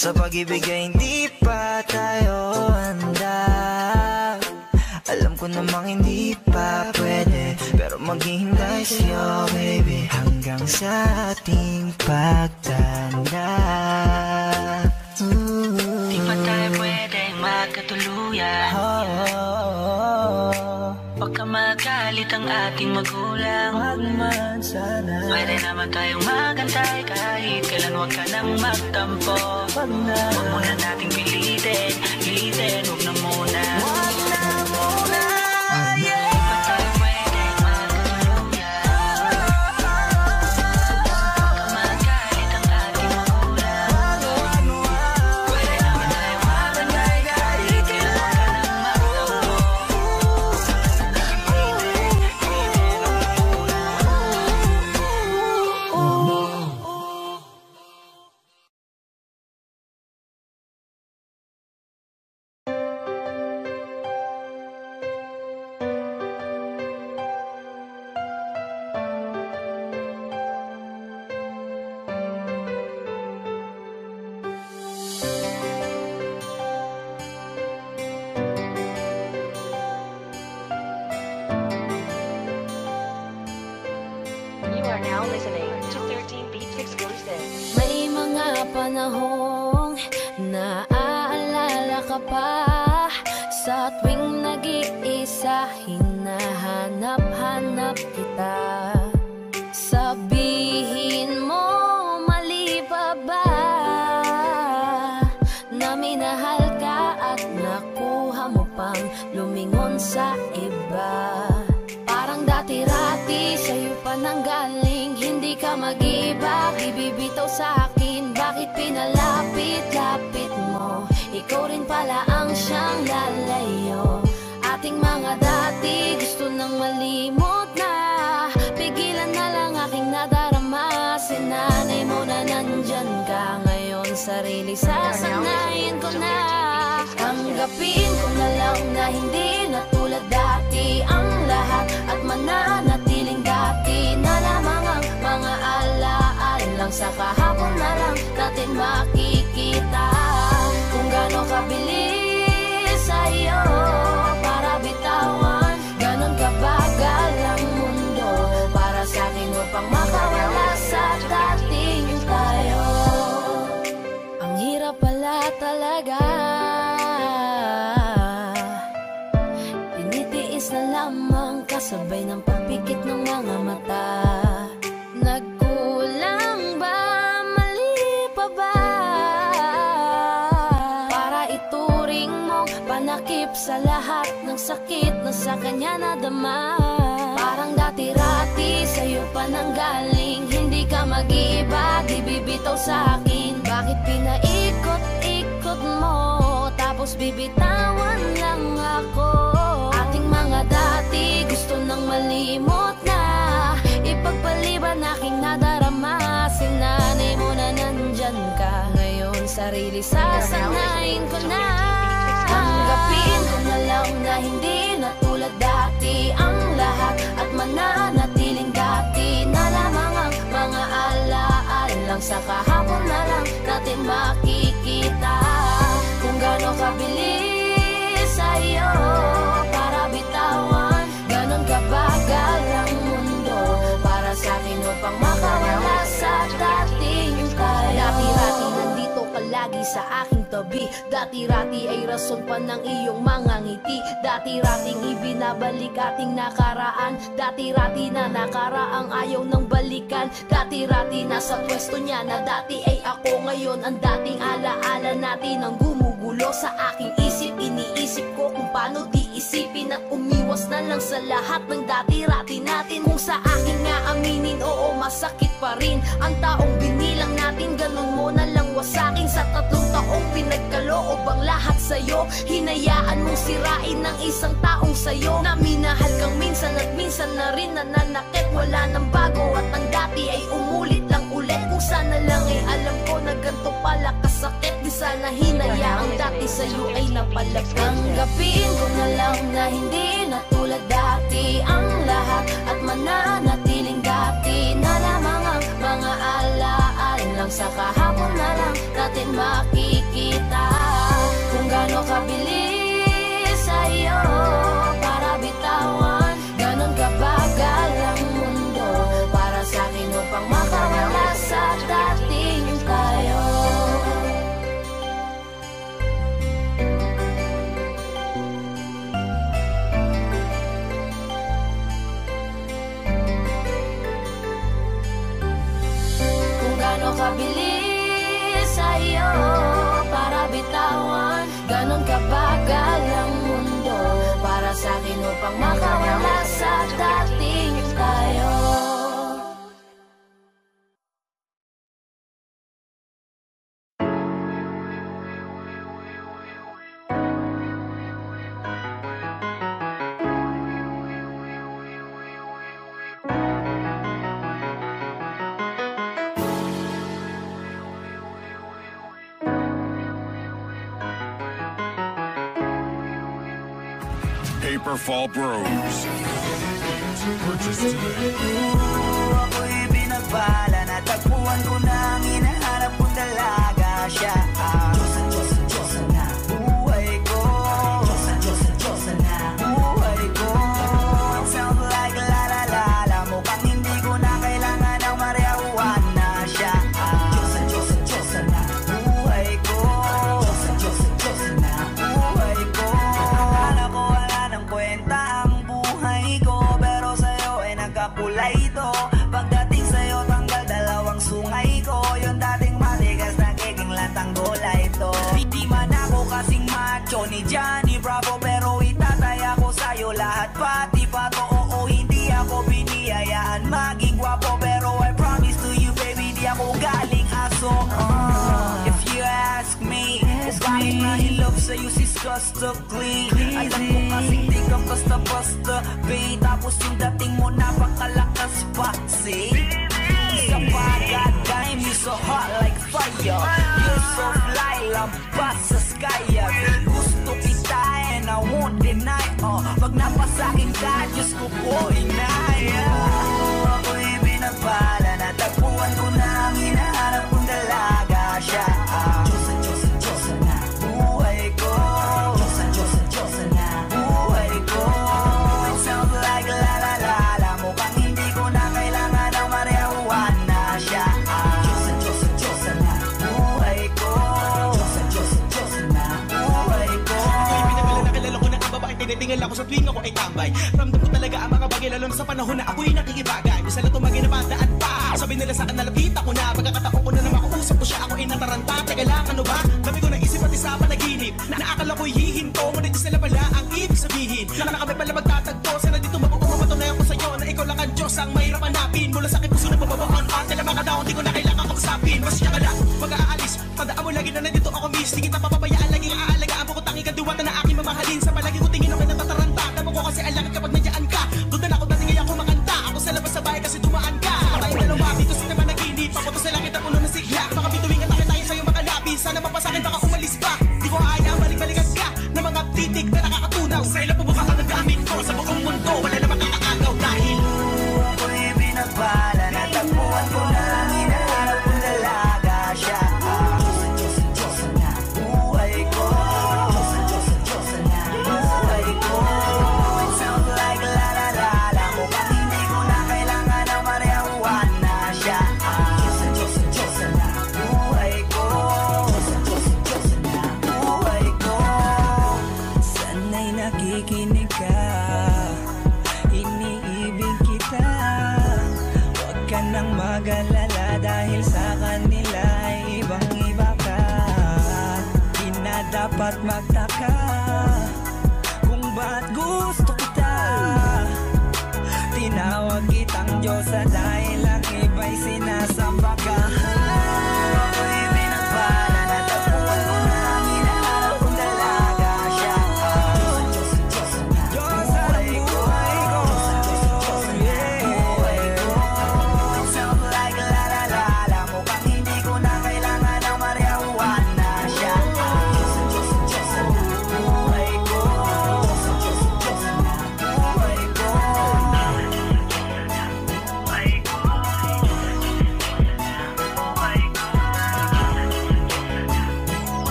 Sa pag-ibig ay hindi pa tayo handa. Alam ko namang hindi pa pwede, pero maghihintay sa'yo baby hanggang sa ating pagtanda. Di pa tayo pwedeng magkatuluyan? Baka magalit ang ating magulang. Pwede naman tayong magantay kahit kailan, huwag ka nang magtampo. Huwag muna nating pilitin, huwag na muna. Panahong naaalala ka pa, sa tuwing nag-iisa hinahanap-hanap kita. Sabihin mo mali pa ba na minahal ka at nakuha mo pang lumingon sa iba? Parang pananggaling, hindi ka mag-iba, ibibitaw sa akin. Bakit pinalapit-lapit mo? Ikaw rin pala ang siyang lalayo. Ating mga dati gusto nang malimot na, pigilan na lang aking nadarama. Sinanay mo na nandyan ka ngayon, sarili sasanayin ko na. Tanggapin ko na lang na hindi na tulad dati ang lahat, at mananatiling dati na lamang ang mga alaala lang. Sa kahapon na lang natin makikita kung gaano kabilis sa'yo para bitawan, ganon kabagal ang mundo para sa'kin upang makawala sa dating tayo. Ang hirap pala talaga, tinitiis na lamang kasabay ng pagpikit ng mga mata. Nagkulang ba, mali pa ba, para ituring mong panakip sa lahat ng sakit na sa kanya nadama? Parang dati-rati sa'yo pa nanggaling, hindi ka mag-iba, di bibitaw sa akin. Bakit pinaikot-ikot mo, tapos bibitawan lang ako? Ating mga dati gusto nang malimot na, ipagpaliban aking nadarama. Sinanay mo na nandyan ka ngayon, sarili sasanayin ko na. Tanggapin ko na lang na hindi na tulad dati ang lahat, at mananatiling dati na lamang ang mga alaala lang. Sa kahapon na lang natin makikita kung gaano kabilis sa'yo para bitawan, ganon kabagal ang mundo para sa'kin upang makawala sa dating tayo. Dati-rati nandito ka lagi sa aking tabi, dati-rati ay rason pa ng iyong mga ngiti. Dati-rating ibinabalik ating nakaraan, dati-rati na nakaraang ayaw ng balikan. Dati-rati nasa pwesto niya na dati ay ako, ngayon ang dating alaala natin ang gumugulo sa aking isip. Iniisip ko kung paano di isipin at umiwas na lang sa lahat ng dati-rati natin. Kung sa akin nga aminin, oo masakit pa rin ang taong binilang natin, ganun mo na lang wasakin. Sa 3 taong pinagkaloob ang lahat sa'yo, hinayaan mong sirain ng isang taong sa'yo na minahal kang minsan at minsan na rin nananakit. Wala nang bago at ang dati ay umulit lang ulit. Kung sana lang ay alam ko na ganito pala kasakit, di sana hinayaang dati sa'yo ay napalapit. Tanggapin ko na lang na hindi na tulad dati ang lahat, at mananatiling dati na lamang ang mga alaala lang. Sa kahapon na lang natin makikita kung gaano kabilis sa'yo para bitawan, ganon kabagal ang mundo para sa'kin upang makawala sa dating tayo. Kung gaano kabilis sa'yo para bitawan, ganon kabagal ang mundo para sa'kin upang makawala sa dating tayo. Paperfall Bros. Purchase today. Ako'y binagbala, natagpuan ko na ang hinahanap kong dalaga siya. Diyosa na buhay ko, Diyosa na buhay ko. It sounds like la la la la, mukhang hindi ko na kailangan ng marijuana siya. Diyosa na buhay ko, Diyosa na buhay ko. Akala ko wala ng kwenta ang buhay ko, pero sa'yo ay nagkakulay ito. Pagdating sa'yo tanggal dalawang sungay ko, yung dating matigas nagiging latang gulay ito. Di man ako kasing macho ni Johnny Bravo, pero itataya ko sa'yo lahat pati pa to. Oo, hindi ako biniyayaan aking nahilap sa'yo sis customly. Alam ko kasi di ka basta-basta, babe. Tapos yung dating mo napakalakas pa, see? Isa pa, god damn, you so hot like fire. You're so fly, lampas sa sky. Gusto kita and I won't deny. Pag napasakin ka, Diyos ko po inaya. Ako'y binagpala, natagpuan ko na ang hinahanap kong dalaga siya. Diyosa, Diyosa, Diyosa na buhay ko. Diyosa, Diyosa, Diyosa na buhay ko. It sounds like la la la la. Mukhang hindi ko na kailangan ng marijuana siya. Diyosa, Diyosa, Diyosa na buhay ko. Diyosa, Diyosa, Diyosa na buhay ko. Ako'y pinagala na kilala ko na ang babaeng tinitingala ko sa tuwing ako ay tambay. Ramdam ko talaga ang mga bagay lalo na sa panahon na ako'y nakikibagay. Bisa lang tumagin na bandaan pa. Sabi nila sa akin nalapit ako na. Pagkakataon ko na naman makausap ko siya, ako'y nataranta. Teka lang, ano ba? Dami ko naisip at isa panaginip na naakala ko'y hihinto. Ngunit sila pala ang ibig sabihin na kami pala magtatagpo. Sana dito mapapatunayan ko sa'yo na ikaw lang ang Diyos ang mahirap hanapin. Mula sa aking puso na pababaon at nila mga daon, di ko na kailangan kausapin. Basta ka lang, mag-aalis. Tandaan mo lagi na nandito ako miss. Di kita papabayaan, laging aalagaan mo ko tanging kandiwata na aking mamahalin. Sa palagi ko tingin ako'y natataranta. Damo ko kasi alakad kapag nandiyan ka. Doon na ako dati ngayon kumakanta. Ako sa labas sa bahay kasi dumaan ka. Tayong dalawa dito sa naman naginip. Papunta sa langit at puno ng sigla. Baka bituwing at tayo sa'yo makalapis. Sana mapasakin baka umalis pa. Di ko ayaw balik-balikan ka na mga titik na nakakatunaw. Sa ilang pubuka ang nagamit ko sa buong mundo. Wala na makakaagaw dahil ako'y binagpala, natagpuan ko na ang hinahanap kong dalaga siya. Diyosa, Diyosa, Diyosa na buhay ko. Diyosa, Diyosa, Diyosa na buhay ko. It sounds like la la la la. Mukhang hindi ko na kailangan ng marijuana siya. Diyosa, Diyosa, Diyosa na buhay ko. Diyosa, Diyosa, Diyosa na buhay ko. Sana'y nakikinig ka, iniibig kita. Huwag ka nang mag-alala dahil sa kanila ay ibang-iba ka. Di na dapat magtaka kung ba't gusto kita. Tinawag kitang Diyosa dahil ang iba'y sinasamba ka. Ako'y binagpala, natagpuan ko na ang hinahanap kong dalaga siya. Diyosa, Diyosa, Diyosa na buhay ko. Diyosa, Diyosa, Diyosa na buhay ko. It sounds like la la la la. Mukhang hindi ko na kailangan ng marijuana siya. Diyosa, Diyosa, Diyosa na buhay ko. Diyosa, Diyosa, Diyosa na buhay ko.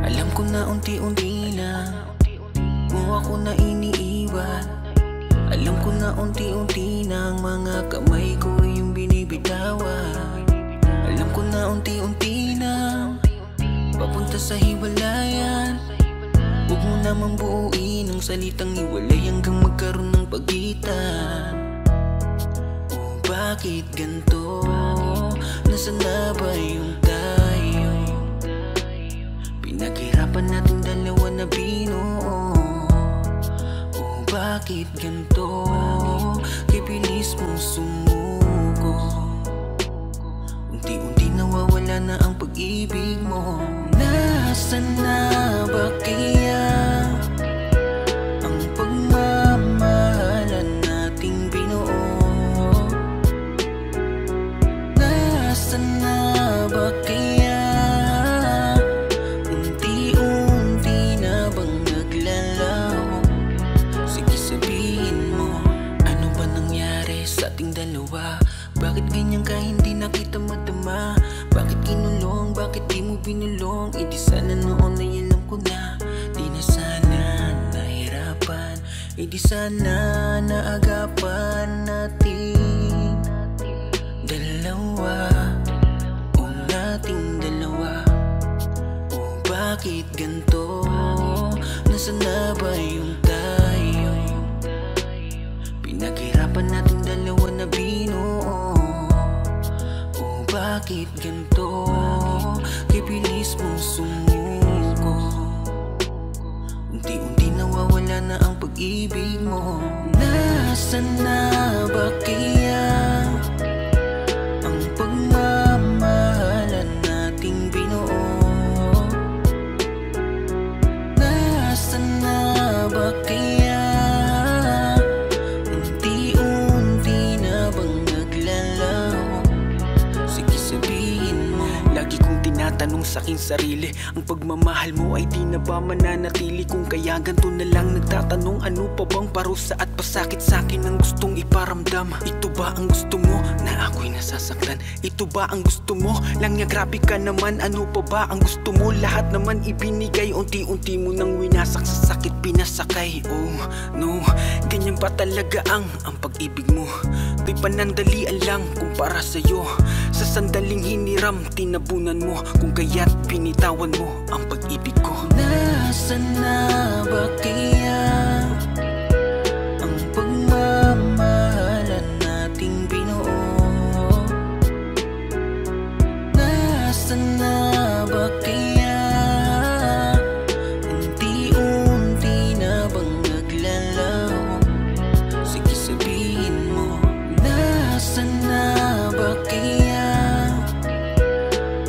Alam ko na unti-unti na mo ako na iniiwan. Alam ko na unti-unti na ang mga kamay ko yung binibitawan. Alam ko na unti-unti na papunta sa hiwalayan. Huwag mo namang buuin ang salitang hiwalay hanggang magkaroon ng pagitan. Oh, bakit ganito? Nasaan na ba yung tayo? Pinaghirapan natin dalawa na binuo. Oh, bakit ganito? Kaya bilis mo sumuko. Unti-unti nawawala na ang pag-ibig mo. Nasaan na ba kaya ang pagmamahalan nating binuo? Nasaan na ba kaya unti-unti na bang naglalaho? Sige sabihin mo, ano ba nangyari sa ating dalawa? Bakit ganyan ka hindi na kita madama? Bakit kinulong? Bakit di mo binulong? E di sana noon ay alam ko na. Di na sana nahirapan. E di sana naagapan natin Pinaghirapan natin dalawa na binuo. Oh, bakit ganito? Kibilis mong sumuko. Unti-unti nawawala na ang pag-ibig mo. Nasaan na ba kaya ang pagmamahalan nating binuo? Nasaan na ba kaya unti-unti na bang naglalaho? Sige sabihin mo. Lagi kong tinatanong sa'king sarili, ang pagmamahal mo ay di na ba mananatili? Kung kaya ganito na lang nagtatanong, ano pa bang parusa at pasakit sa'kin ang gustong iparamdam? Ito ba ang gusto mo na ako'y nasasaktan? Ito ba ang gusto mo lang niya? Grabe ka naman, ano pa ba ang gusto mo? Lahat naman ibinigay, unti-unti mo nang winasak, sa sakit pinasakay. Oh no, ganyan pa talaga ang pag-ibig mo. To'y panandalian lang kumpara sa'yo. Sa sandaling hiniram, tinabunan mo. Kung kaya't pinitawan mo ang pag-ibig ko. Nasaan na ba kaya ang pagmamahalan nating binuo? Nasaan na ba kaya unti-unti na bang naglalaho? Sige sabihin mo. Nasaan na ba kaya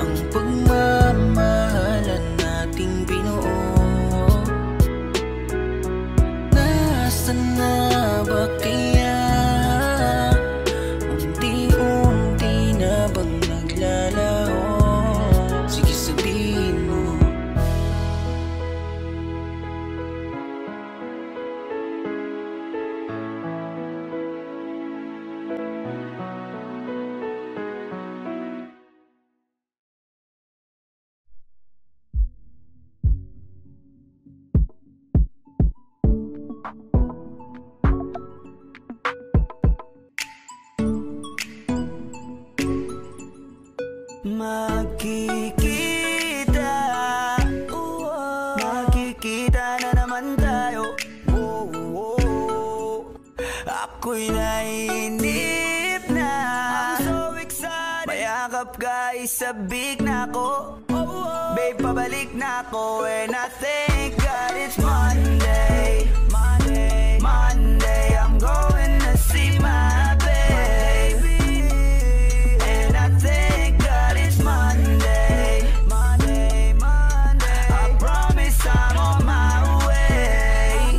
ang pagmamahalan nating binuo? Nasaan na ba kaya unti-unti na bang naglalaho? Sige sabihin mo. Magkikita na naman tayo. Ako'y naiinip na. I'm so excited. Mayakap ka, isabik na ko. Babe, pabalik na ko. And I thank God it's Monday. Monday, I'm going to see my baby. And I thank God it's Monday. I promise I'm on my way.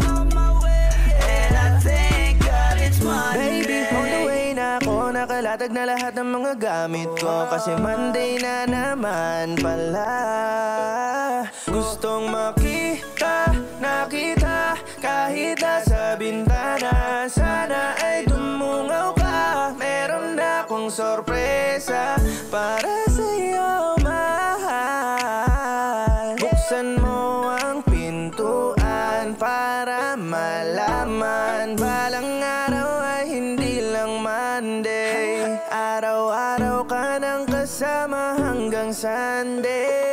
And I thank God it's Monday. Baby, on the way na ako. Nakalatag na lahat ng mga gamit ko. Kasi Monday na naman pala. Gustong makita, nakita, kahit nasa bintana. Sana ay dumungaw ka. Meron na akong sorpresa para sa'yo, mahal. Buksan mo ang pintuan para malaman. Balang araw ay hindi lang Monday. Araw-araw ka nang kasama hanggang Sunday.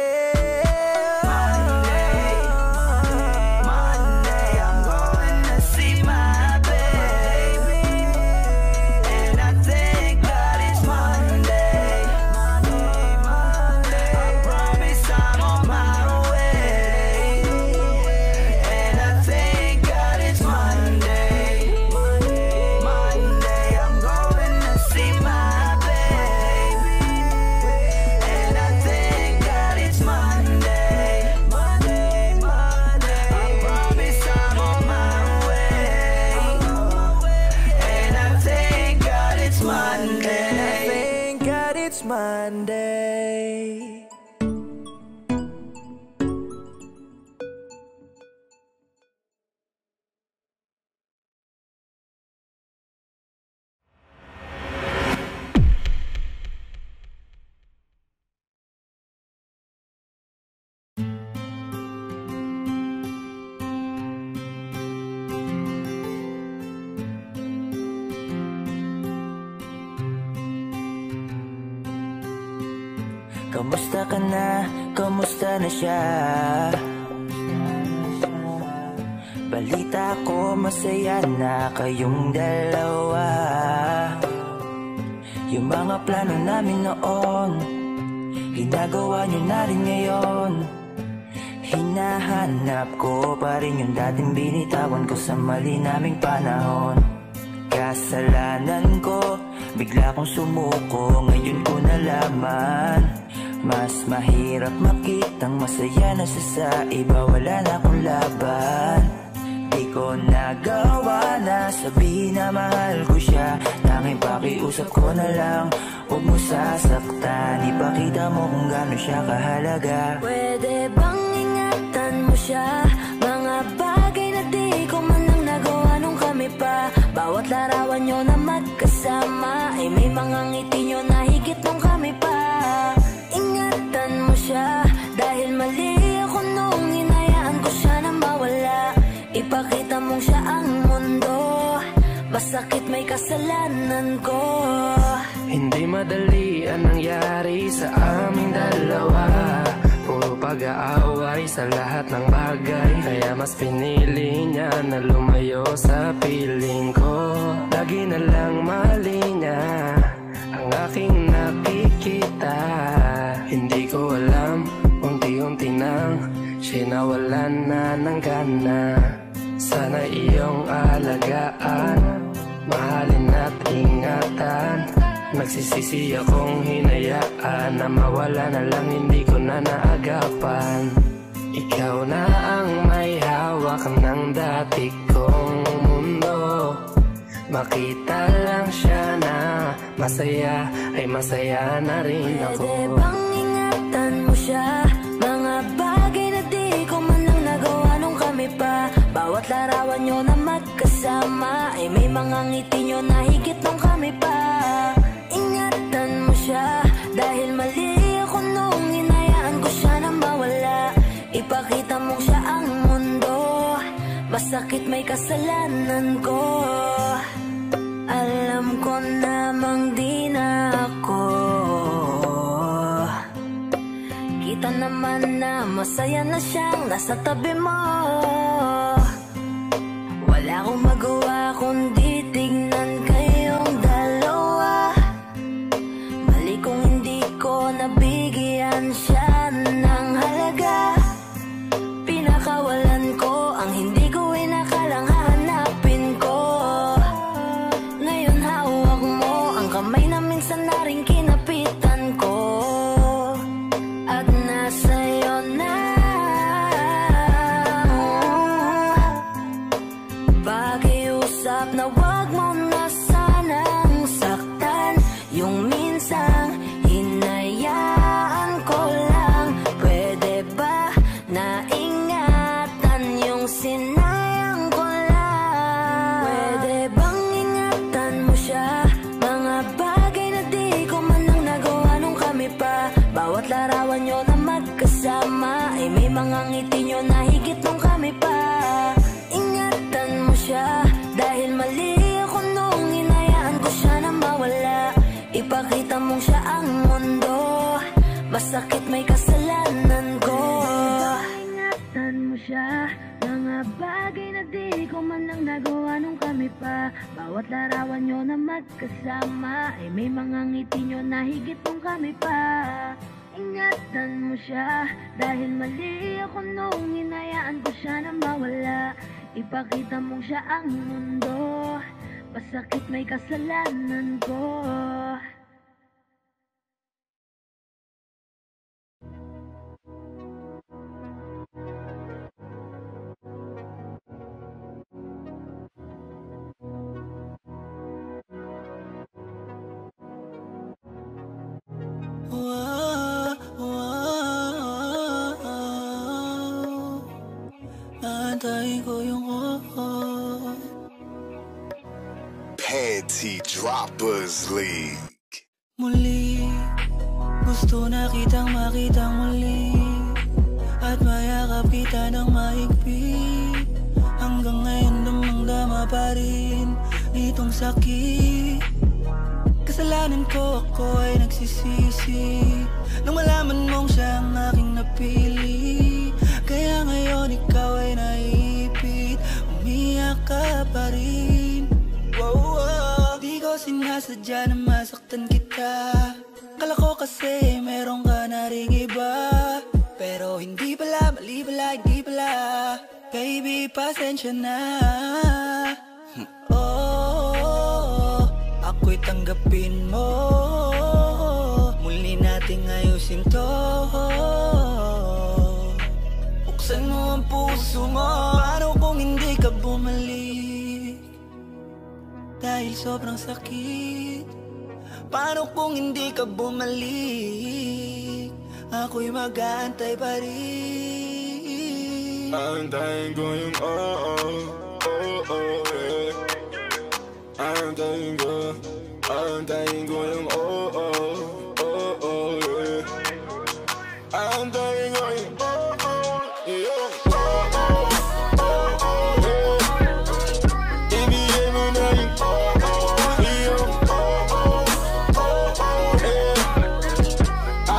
Monday. Kamusta ka na? Kamusta na siya? balita ko masaya na kayong dalawa. Yung mga plano namin noon, ginagawa nyo na rin ngayon. Hinahanap ko pa rin yung dating binitawan ko sa mali naming panahon. Kasalanan ko, bigla kong sumuko, ngayon ko nalaman. Mas mahirap makitang masaya na siya sa iba, wala na akong laban. Di ko nagawa na sabihin na mahal ko siya, tanging pakiusap ko na lang, huwag mo sasaktan. Ipakita mo kung gaano siya kahalaga. Pwede bang ingatan mo siya? Mga bagay na di ko man lang nagawa nung kami pa. Bawat larawan nyo na magkasama ay may mga ngiti nyo na higit nung kami pa. Ingatan mo siya dahil mali ako nung hinayaan ko siya na mawala. Ipakita mong siya ang mundo, masakit may kasalanan ko. Hindi madali ang nangyari sa aming dalawa. Puro pag-aaway sa lahat ng bagay, kaya mas pinili niya na lumayo sa piling ko. Lagi na lang mali niya ang aking nakikita. Hindi ko alam, unti-unti nang siya nawalan na ng gana. Sana iyong alagaan, mahalin at ingatan. Nagsisisi akong hinayaan na mawala na lang, hindi ko na naagapan. Ikaw na ang may hawak ng dati kong mundo. Makita lang siya na masaya, ay masaya na rin ako. Pwede bang ingatan mo siya? Mga bagay na di ko man lang nagawa nung kami pa. Bawat larawan nyo na magkasama ay may mga ngiti nyo na higit nung kami pa. Ingatan mo siya dahil mali ako nung hinayaan ko siya na mawala. Ipakita mong siya ang mundo, masakit may kasalanan ko. Alam ko namang di na ako. Kita naman na masaya na siyang nasa tabi mo. Wala akong magawa kundi tignan kayong dalawa. Mali kung hindi ko nabigyan siya ng halaga. Pinakawalan ko ang hindi ko inakalang hahanapin ko. Ngayon hawak mo ang kamay na minsan na rin kinapitan ko. At nasa'yo na pakiusap na wag mo na sanang saktan. Yung minsang hinayaan ko lang. Pwede ba na ingatan yung sinayang ko lang? Pwede bang ingatan mo siya? Mga bagay na di ko man lang nagawa nung kami pa. Bawat larawan nyo na magkasama ay may mga ngiti nyo na higit nung kami pa. Ingatan mo siya dahil mali ako nung hinayaan ko siya na mawala. Ipakita mong siya ang mundo, masakit may kasalanan ko. Ingatan mo siya, mga bagay na di ko man lang nagawa nung kami pa. Bawat larawan nyo na magkasama ay may mga ngiti nyo na higit nung kami pa. Ingatan mo siya dahil mali ako nung hinayaan ko siya na mawala. Ipakita mong siya ang mundo, masakit may kasalanan ko. Antayin ko yung Panty Droppers League. Muli, gusto na kitang makitang muli, at mayakap kita ng mahigpit. Hanggang ngayon damang-dama pa rin itong sakit. Kasalanan ko, ako ay nagsisisi nang malaman mong siya ang aking napili. Kaya ngayon ikaw ay naipit. ka pa rin. Di ko sinasadya na masaktan kita. Kala ko kasi meron ka na ring iba, pero hindi pala, mali pala, hindi pala. Baby, pasensya na. Ako'y tanggapin mo. Muli nating ayusin to. Buksan mo ang puso mo. Paano kung hindi ka bumalik? Dahil sobrang sakit. Paano kung hindi ka bumalik? Ako'y mag-aantay pa rin. Aantayin ko yung yeah. Aantayin ko yung yeah. Aantayin ko yung yeah. Ibigay mo na yung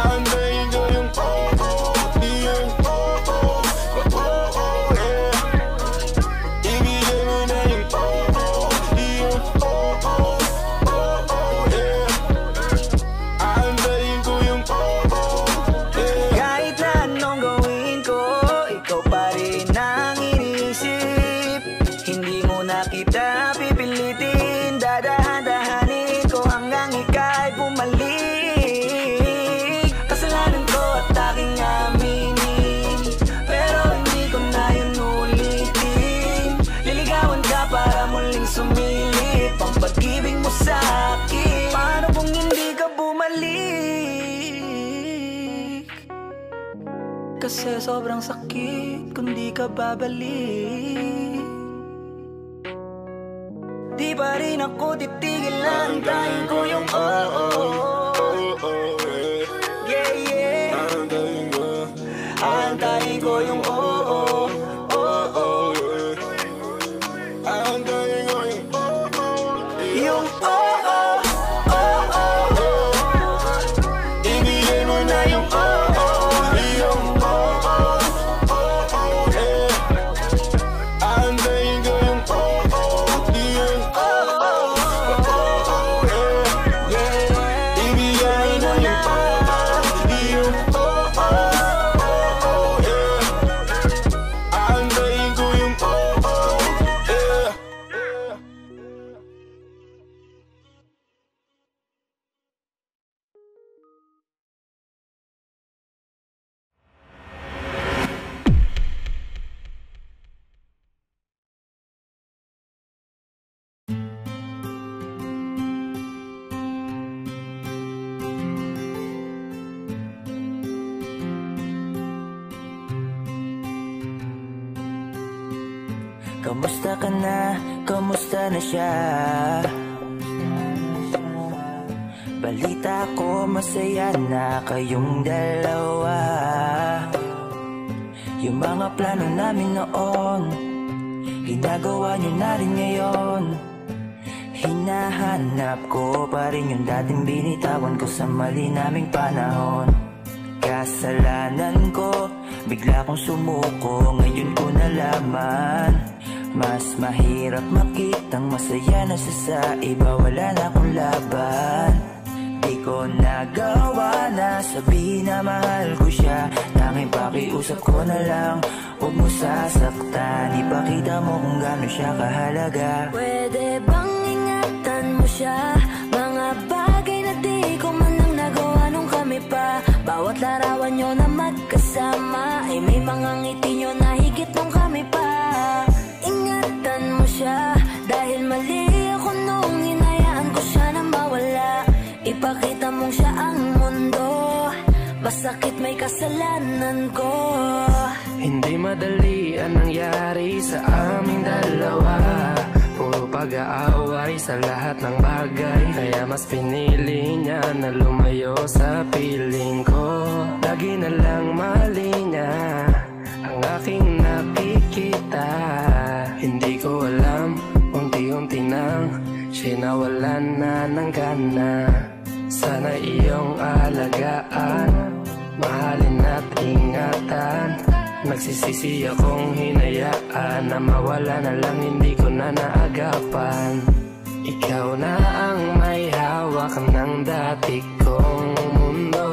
aantayin ko yung sumilip ang pag-ibig mo sa'kin. Paano kung hindi ka bumalik? Kasi sobrang sakit kung di ka babalik. Di pa rin ako titigil, aantayin ko yung yeah, yeah. Aantayin ko yung ibigay mo na yung aantayin ko yung ibigay mo na yung aantayin ko yung Kamusta ka na? Kamusta na siya? Balita ko masaya na kayong dalawa. Yung mga plano namin noon, ginagawa nyo na rin ngayon. Hinahanap ko pa rin yung dating binitawan ko sa mali naming panahon. Kasalanan ko, bigla kong sumuko, ngayon ko nalaman. Mas mahirap makitang masaya na siya sa iba, wala na akong laban. Di ko nagawa na sabihin na mahal ko siya, tanging pakiusap ko na lang, huwag mo sasaktan. Ipakita mo kung gaano siya kahalaga. Pwede bang ingatan mo siya? Mga bagay na di ko man lang nagawa nung kami pa. Bawat larawan nyo na magkasama ay may mga ngiti nyo na higit nung kami pa. Ingatan mo siya dahil mali ako nung hinayaan ko siya na mawala. Ipakita mong siya ang mundo, masakit may kasalanan ko. Hindi madali ang nangyari sa aming dalawa. Puro pag-aaway sa lahat ng bagay, kaya mas pinili niya na lumayo sa piling ko. Lagi na lang mali niya ang aking nakikita. Hindi ko alam, unti-unti nang sinawalan na ng gana. Sana iyong alagaan, mahalin at ingatan. Nagsisisi akong hinayaan na mawala na lang, hindi ko na na naagapan. Ikaw na ang may hawak ng dati kong mundo.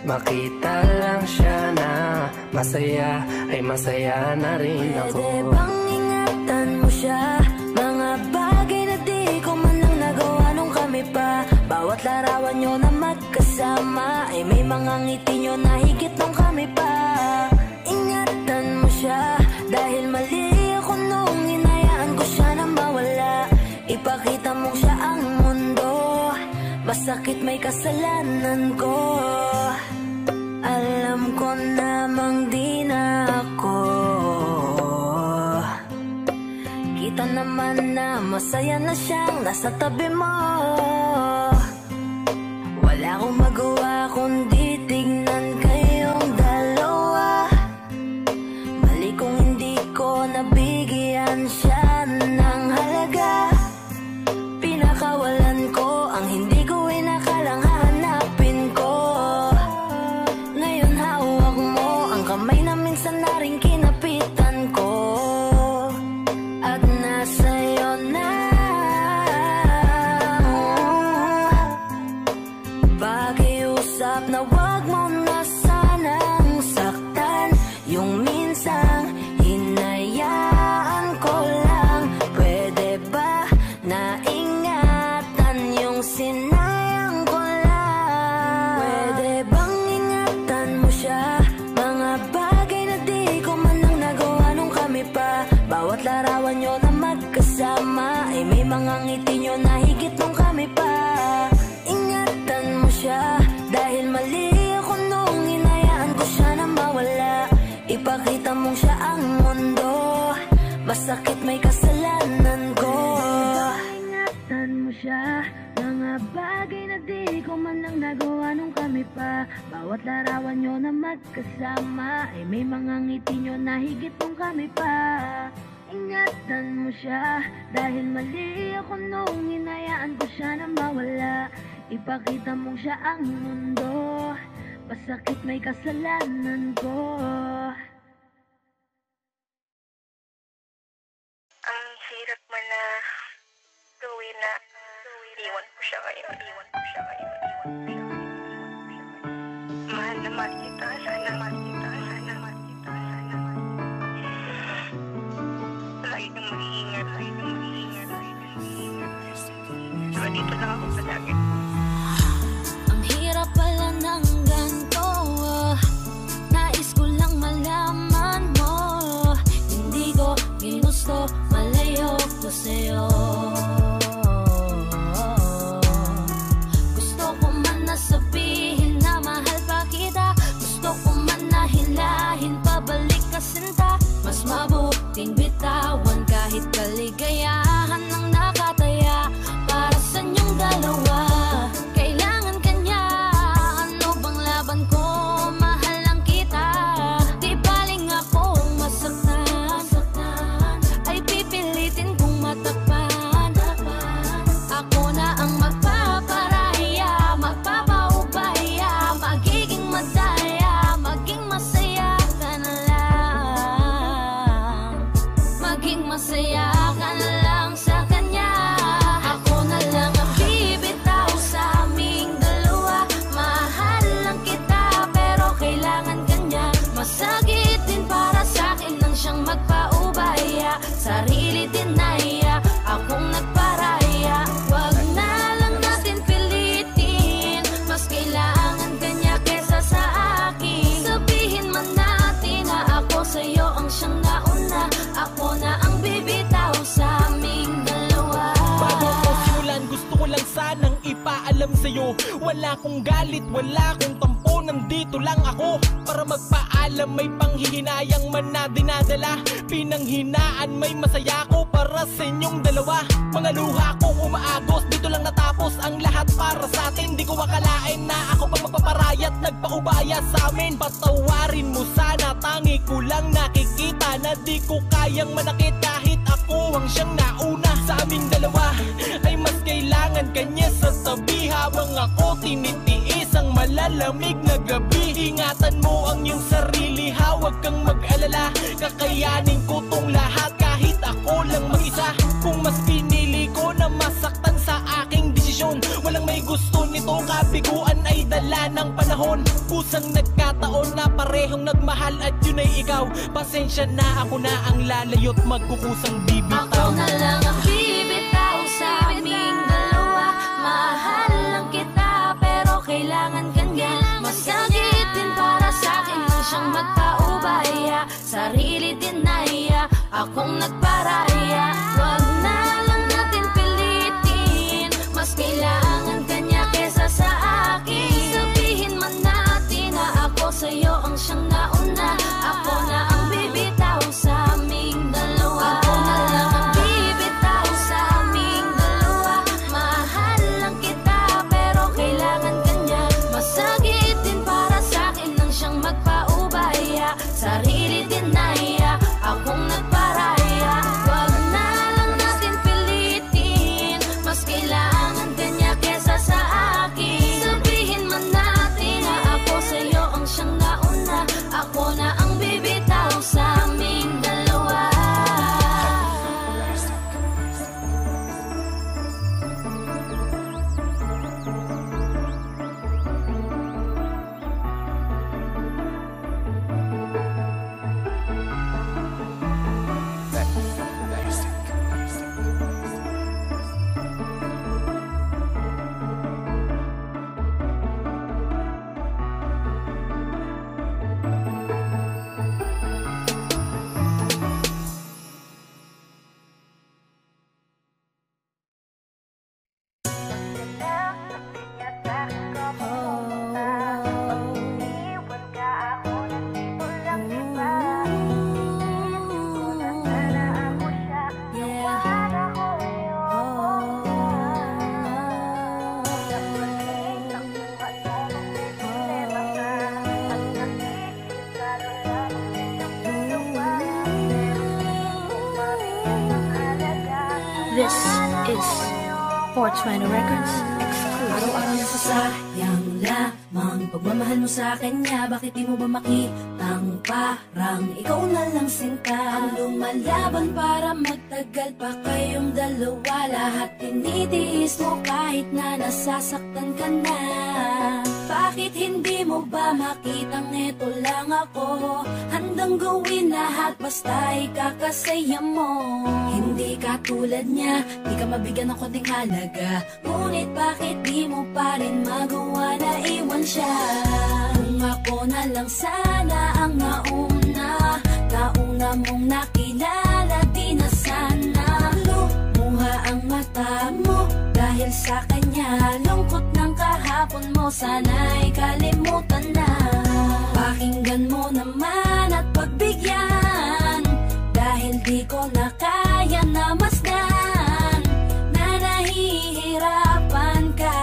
Makita lang siya na masaya, ay masaya na rin ako. Pwede bang ingatan mo siya? Mga bagay na di ko man lang nagawa nung kami pa. Bawat larawan nyo na magkasama ay may mga ngiti nyo na higit nung kami pa. Ingatan mo siya dahil mali ako nung hinayaan ko siya na mawala. Ipakita mo siya ang mundo, masakit may kasalanan ko. Alam ko namang di na ako. Kita naman na masaya na siyang nasa tabi mo. Wala akong magawa kundi tignan kayong dalawa. Mali kung hindi ko nabigyan siya ng halaga. Pinakawalan ko ang hindi ko inakalang hahanapin ko. Ngayon hawak mo ang kamay na minsan na rin kinapitan ko. At nasa'yo na. Pakiusap na wag mo na sanang saktan. Yung minsang hinayaan ko lang. Pwede ba na ingatan yung sinayang ko lang? Pwede bang ingatan mo siya? Mga bagay na di ko man lang nagawa nung kami pa. Bawat larawan nyo na magkasama ay may mga ngiti nyo na higit nung kami pa. Ingatan mo siya dahil mali ako nung hinayaan ko siya na mawala. Ipakita mong siya ang mundo, masakit may kasalanan ko. Ingatan mo siya, mga bagay na di ko man lang nagawa nung kami pa. Bawat larawan nyo na magkasama ay may mga ngiti nyo na higit nung kami pa. Ingatan mo siya dahil mali ako nung hinayaan ko siya na mawala. Ipakita mong siya ang mundo, masakit may kasalanan ko. Ang hirap mo na gawin na iwan ko siya ngayon. Mahal na mahal kita, sana mahal kita. Lagi kang mag-iingat. So, dito lang ako palagi. Ang hirap pala ng ganito, nais ko lang malaman mo. Hindi ko ginusto, malayo ko sa'yo. Gusto ko man na sabihin na mahal pa kita. Gusto ko man na hilahin pabalik ka sinta. Mas mabuting bitawan kahit kaligayahan ang nakataya para sa inyong dalawa. Kailangan kanya, ano bang laban ko? Mahal lang kita. Di baling akong masaktan, ay pipilitin kong matakpan. Ako na ang magpaparaya, magpapaubaya, magiging madaya, maging masaya ka na lang. Maging masaya ka na lang sa kanya. Ako na lang ang bibitaw sa aming dalawa. Mahal lang kita pero kailangan kanya. Masakit din para sa akin nang siyang magpaubaya. Sarili dinaya, akong nagparaya. Wag na lang natin pilitin, mas kailangan kanya kesa sa akin. Sabihin man natin na ako sa'yo ang siyang nauna. Ako na ang bibitaw sa aming dalawa. Bago ko simulan, gusto ko lang sanang ipaalam sa'yo. Wala kong galit, wala kong tampo. Nandito lang ako para magpaalam. May panghihinayang man na dinadala. Pinanghinaan, may masaya ko para sa inyong dalawa. Mga luha kong umaagos, dito lang natapos ang lahat para sa atin. Di ko akalain na ako pang magpaparayat, nagpaubaya sa amin. Patawarin mo sana, tangi ko lang nakikita na di ko kayang manakit kahit ako ang siyang nauna. Sa aming dalawa ay mas kailangan kanya sa tabi habang ako tinitiis ang malalamig na gabi. Ingatan mo ang iyong sarili ha, huwag kang mag-alala. Kakayanin ko tong lahat kahit ako lang mag-isa. Kung mas pinili ko na masaktan sa aking desisyon, walang may gusto nito, kabiguan ay dala ng panahon. Kusang nagkataon na parehong nagmahal at yun ay ikaw. Pasensya na, ako na ang lalayo't magkukusang bibitaw. Ako na lang ang bibitaw sa aming dalawa. Mahal lang kita pero kailangan kanya. Masakit din para sa akin lang siyang magpaubaya. Sarili din naiya, akong nagparaya. Wag na lang natin pilitin, mas kailangan kanya kesa sa akin. Sabihin man natin na ako sa'yo ang siyang nauna. Ako na ang bibitaw sa aming dalawa. Ako na lang ang bibitaw sa aming dalawa. Mahal lang kita pero kailangan kanya. Masakit din para sa akin lang siyang magpaubaya. Sarili din naiya, akong nagparaya. Wag na lang natin pilitin, mas kailangan kanya kesa sa akin. Sabihin man natin na ako sa'yo ang siyang nauna. Ako na ang bibitaw sa aming dalawa. This is 420 Records exclusive. Araw-araw nasasayang lamang pagmamahal mo sa kanya. Bakit di mo ba makitang parang ikaw na lang sinta ang lumalaban para magtagal pa kayong dalawa. Lahat tinitiis mo kahit na nasasaktan ka na. Bakit hindi mo ba makitang eto lang ako? Handang gawin lahat basta ikakasaya mo. Hindi ka tulad niya, di ka mabigyan ng konting halaga. Ngunit bakit di mo pa rin magawa na iwan siya? Kung ako na lang sana ang nauna, nauna mong nakilala, di na sana lumuha ang mata mo dahil sa kanya. Lungkot ng kahapon mo, sana'y kalimutan na. Pakinggan mo naman at pagbigyan, dahil di ko na kaya na masdan na nahihirapan ka.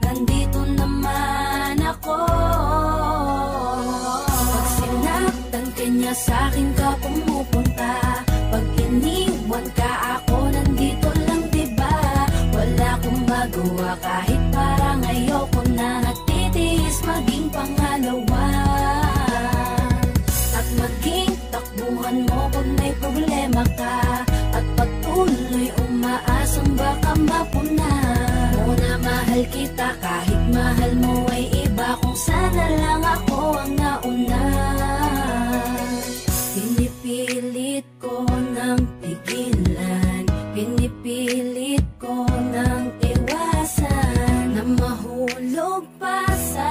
Nandito naman ako. Pag sinaktan ka niya, sa'kin ka pumupunta. Pag iniwan ka ako, nandito lang diba? Wala akong magawa kahit parang ayoko na. Nagtitiis maging pangalawa at maging takbuhan mo pag may problema ka. At patuloy umaasang baka mapuna mo na mahal kita kahit mahal mo ay iba. Kung sana lang ako ang nauna. Pinipilit ko ng pigilan, pinipilit ko ng iwasan na mahulog pa sa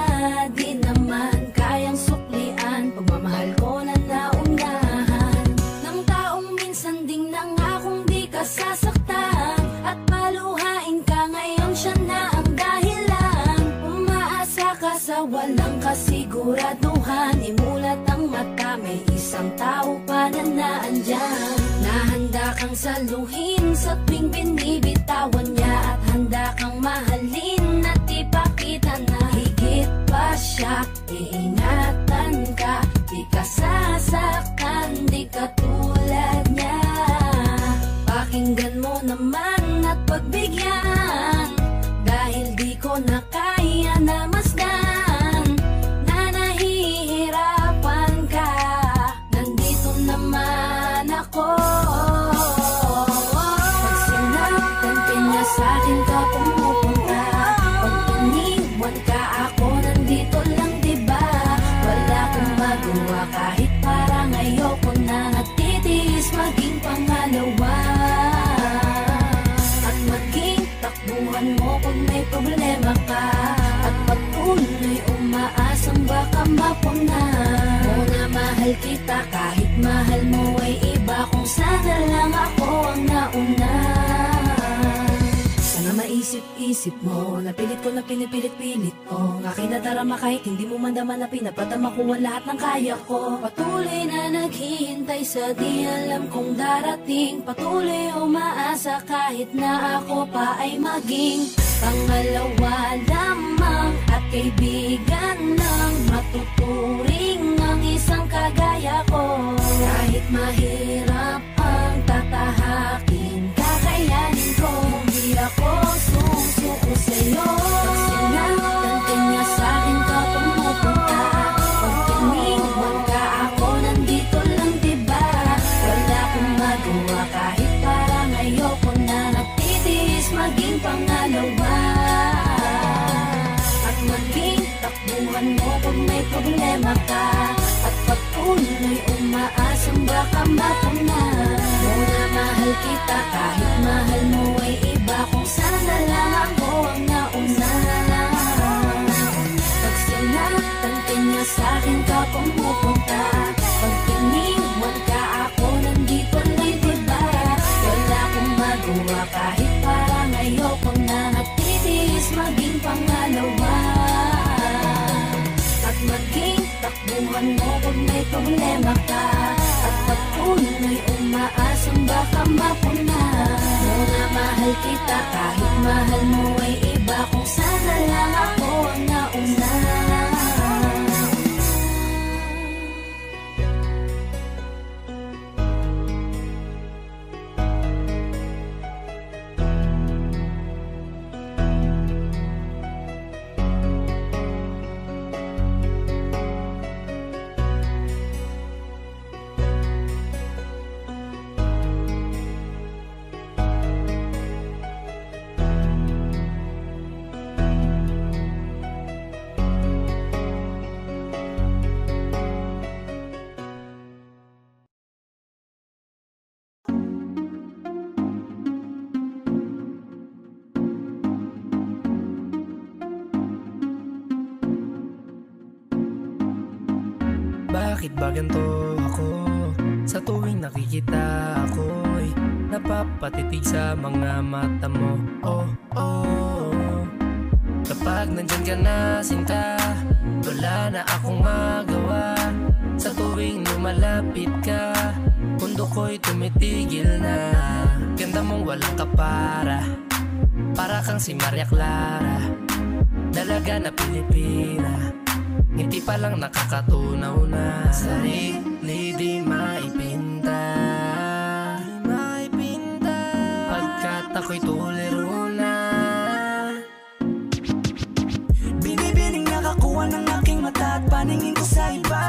di naman kayang suklian. Pagmamahal ko na naunahan ng taong minsan ding nangakong di ka sasaktan. At paluhain ka ngayon, siya na ang dahilan. Umaasa ka sa walang kasiguraduhan. Imulat ang mata, may isang tao pa na naandyan. Nahanda kang saluhin sa tuwing binibitawan niya. At handa kang mahalin at ipakita na higit pa siya. Iingatan ka, di ka sasaktan, di ka tulad niya. Pakinggan mo naman at pagbigyan, dahil di ko na kaya na masdan iniwan ka, ako nandito lang diba? Wala akong magawa kahit parang ayoko na, nagtitiis maging pangalawa. At maging takbuhan mo kung may problema ka, at patuloy umaasang baka mapuna. Muna mahal kita kahit mahal mo ay iba, kung sana lang ako ang nauna. Sana maisip-isip mo, napilit ko na pinipilit-pilit ko, ang aking nadarama kahit hindi mo mandama na pinapadama ko ang lahat ng kaya ko. Patuloy na naghihintay sa di alam kung darating, patuloy umaasa kahit na ako pa ay maging pangalawa lamang, at kaibigan lang matuturing ang isang kagaya ko. Kahit mahirap ang tatahakin, kakayanin ko. Hindi ako susuko sa'yo. Pag sinatantay niya sa'kin ka pumupunta, pag tiniwan ka ako nandito lang diba? Wala akong magawa kahit parang ayoko na, nagtitiis maging pangalawa. At maging takbuhan mo kung may problema ka, at patuloy umaasang baka mapuna. Muna mahal kita kahit mahal mo ay iba, kung sana lang ako ang nauna. Pag sinatantay niya sa'kin ka pumupunta, pag tiniwan ka ako nandito lang diba? Wala akong magawa kahit parang ayoko na, nagtitiis maging pangalawa. At maging takbuhan mo kung may problema ka, at patuloy umaasang baka mapuna. Muna mahal kita kahit mahal mo ay iba, kung sana lang ako ang nauna. Bakit ba ganito ako? Sa tuwing nakikita ako'y napapatitig sa mga mata mo. Oh, oh. Kapag nandyan ka na sinta, wala na akong magawa. Sa tuwing lumalapit ka, mundo ko'y tumitigil na. Ganda mong walang kapara, para kang si Maria Clara, dalaga na Pilipina. Ngiti pa lang nakakatunaw na, sarili di maipinta. Pagkat ako'y tuliro na. Binibining nakakuha ng aking mata at paningin ko sa iba.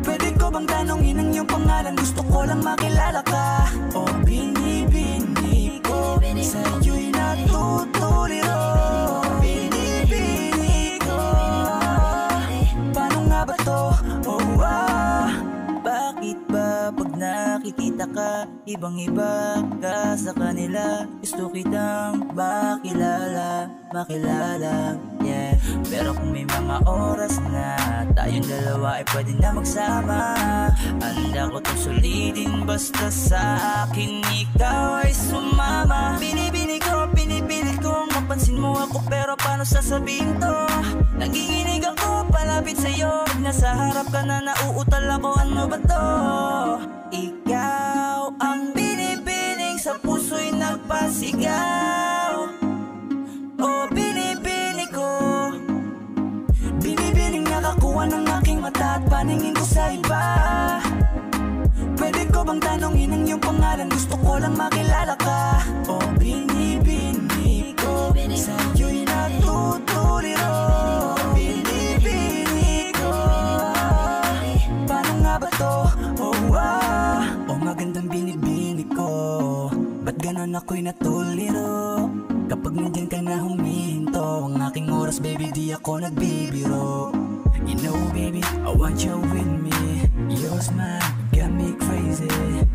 Pwede ko bang tanongin ang iyong pangalan? Gusto ko lang makilala ka. O binibini ko, sa'yo'y natutuliro. Nakikita ka, ibang-iba ka sa kanila. Gusto kitang makilala, yeah. Pero kung may mga oras na tayong dalawa ay pwede na magsama, handa ko itong sulitin basta sa akin ikaw ay sumama. Binibini ko, pinipilit kong mapansin mo ako, pero paano sasabihin to? Nanginginig ako palapit sa'yo, pag nasa harap ka na nauutal ako, ano ba to? Ikaw ang binibining sa puso'y nagpasigaw. O binibini ko, binibining nakakuha ng aking mata at paningin ko sa iba. Pwede ko bang tanongin ang iyong pangalan? Gusto ko lang makilala ka. O binibini ko, sa'yo'y natutuliro. Binibini ko, paano nga ba to? Oh, magandang binibini ko, ba't ganon ako'y natuliro? Kapag nandyan ka na humihinto, ang aking oras baby di ako nagbibiro. You know baby, I want you with me. Your smile got me crazy.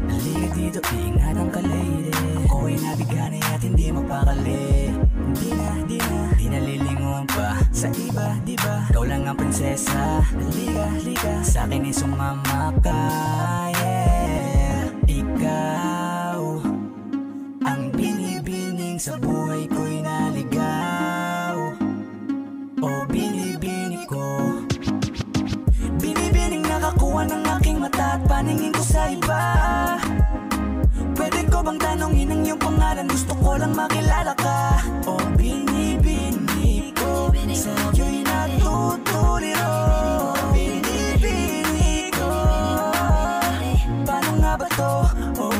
Halika dito, iingatan ka lady. Ako'y nabigani at hindi mapakali. Di na lilingon pa sa iba, diba? Ikaw lang ang prinsesa. Halika, sa'kin ay sumama ka. Yeah, ikaw ang binibining sa buhay ko'y naligaw. O binibini ko, binibining nakakuha ng aking mata at paningin ko sa iba. Pwede ko bang tanongin ang iyong pangalan? Gusto ko lang makilala ka. O binibini ko, sa'yo'y natutuliro. Binibini ko, paano nga ba to? Oh,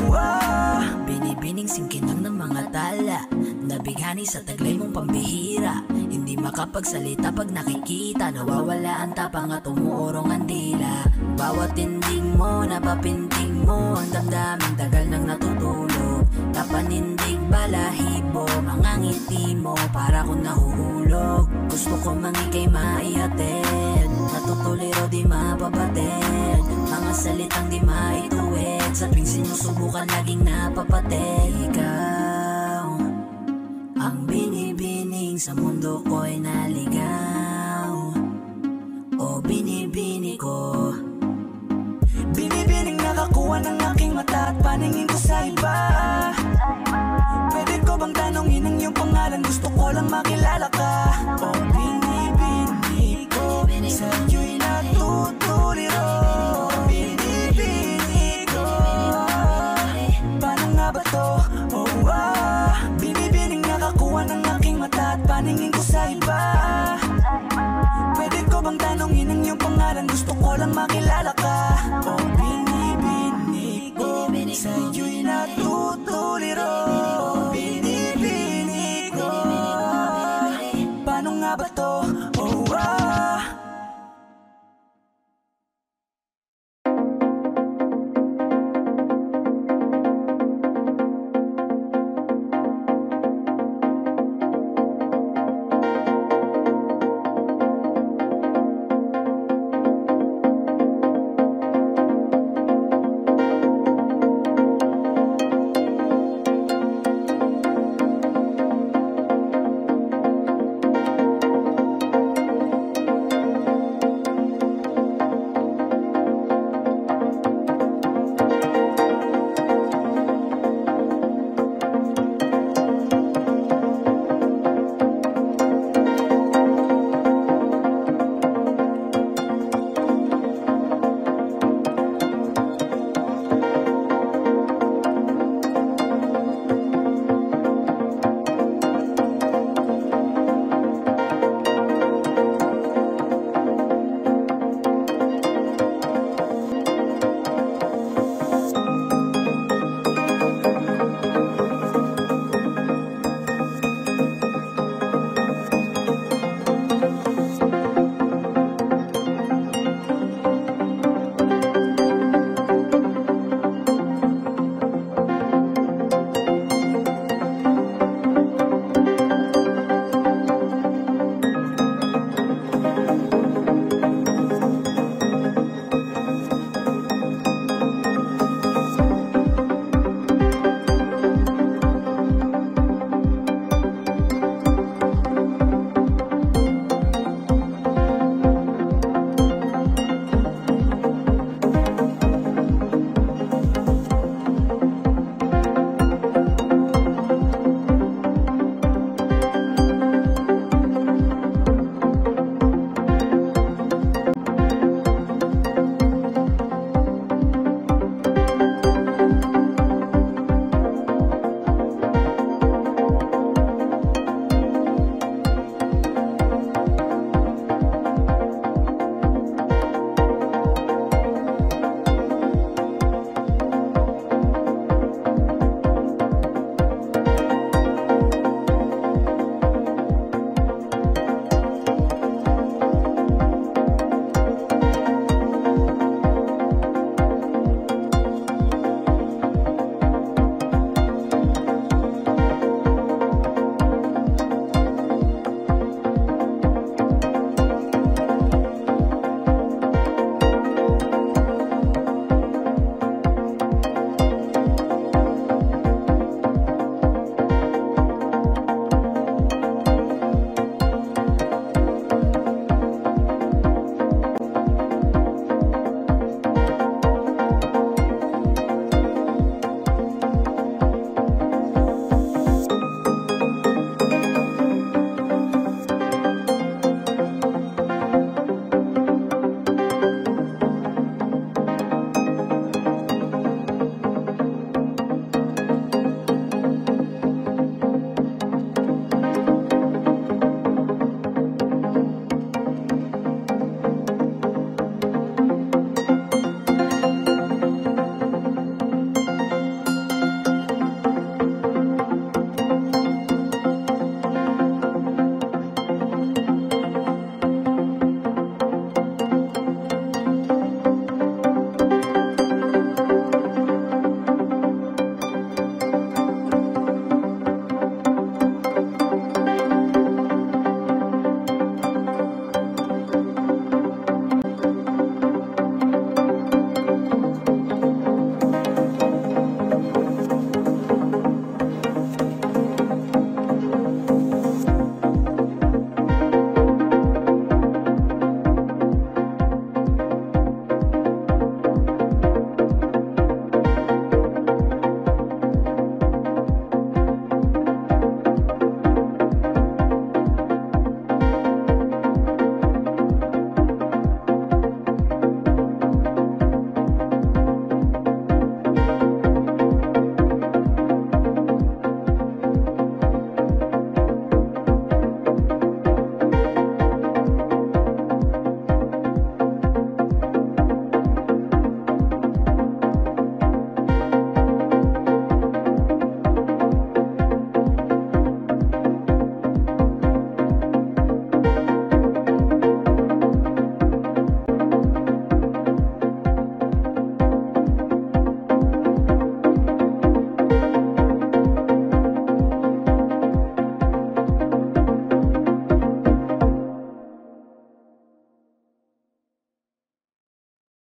Binibining singkinang ng mga tala, nabighani sa taglay mong pambihira. Hindi makapagsalita pag nakikita, nawawala ang tapang at umuurong ang dila. Bawat tinding mo, napapinting mo, ang damdaming tagal nang natutulog. Tapanindig balahibo, mga ngiti mo, para kong nahuhulog. Gusto ko mangikay maihatid, natutuliro di mapabatid. Mga salitang di maituwid, sa tuwing sinusubukan laging napapatid. Ikaw ang binibining sa mundo ko'y naligaw. O binibini ko, binibining nakakuha ng aking mata at paningin ko sa iba. Pwede ko bang tanongin ang iyong pangalan? Gusto ko lang makilala ka. O binibini ko, sa'yo'y natutuliro. Binibini ko, paano nga ba to? Oh, binibining nakakuha ng aking mata at paningin ko sa iba. Pwede ko bang tanongin ang iyong pangalan? Gusto ko lang makilala ka. O binibini ko, sa'yo'y natutuliro. Binibini ko, paano nga ba to?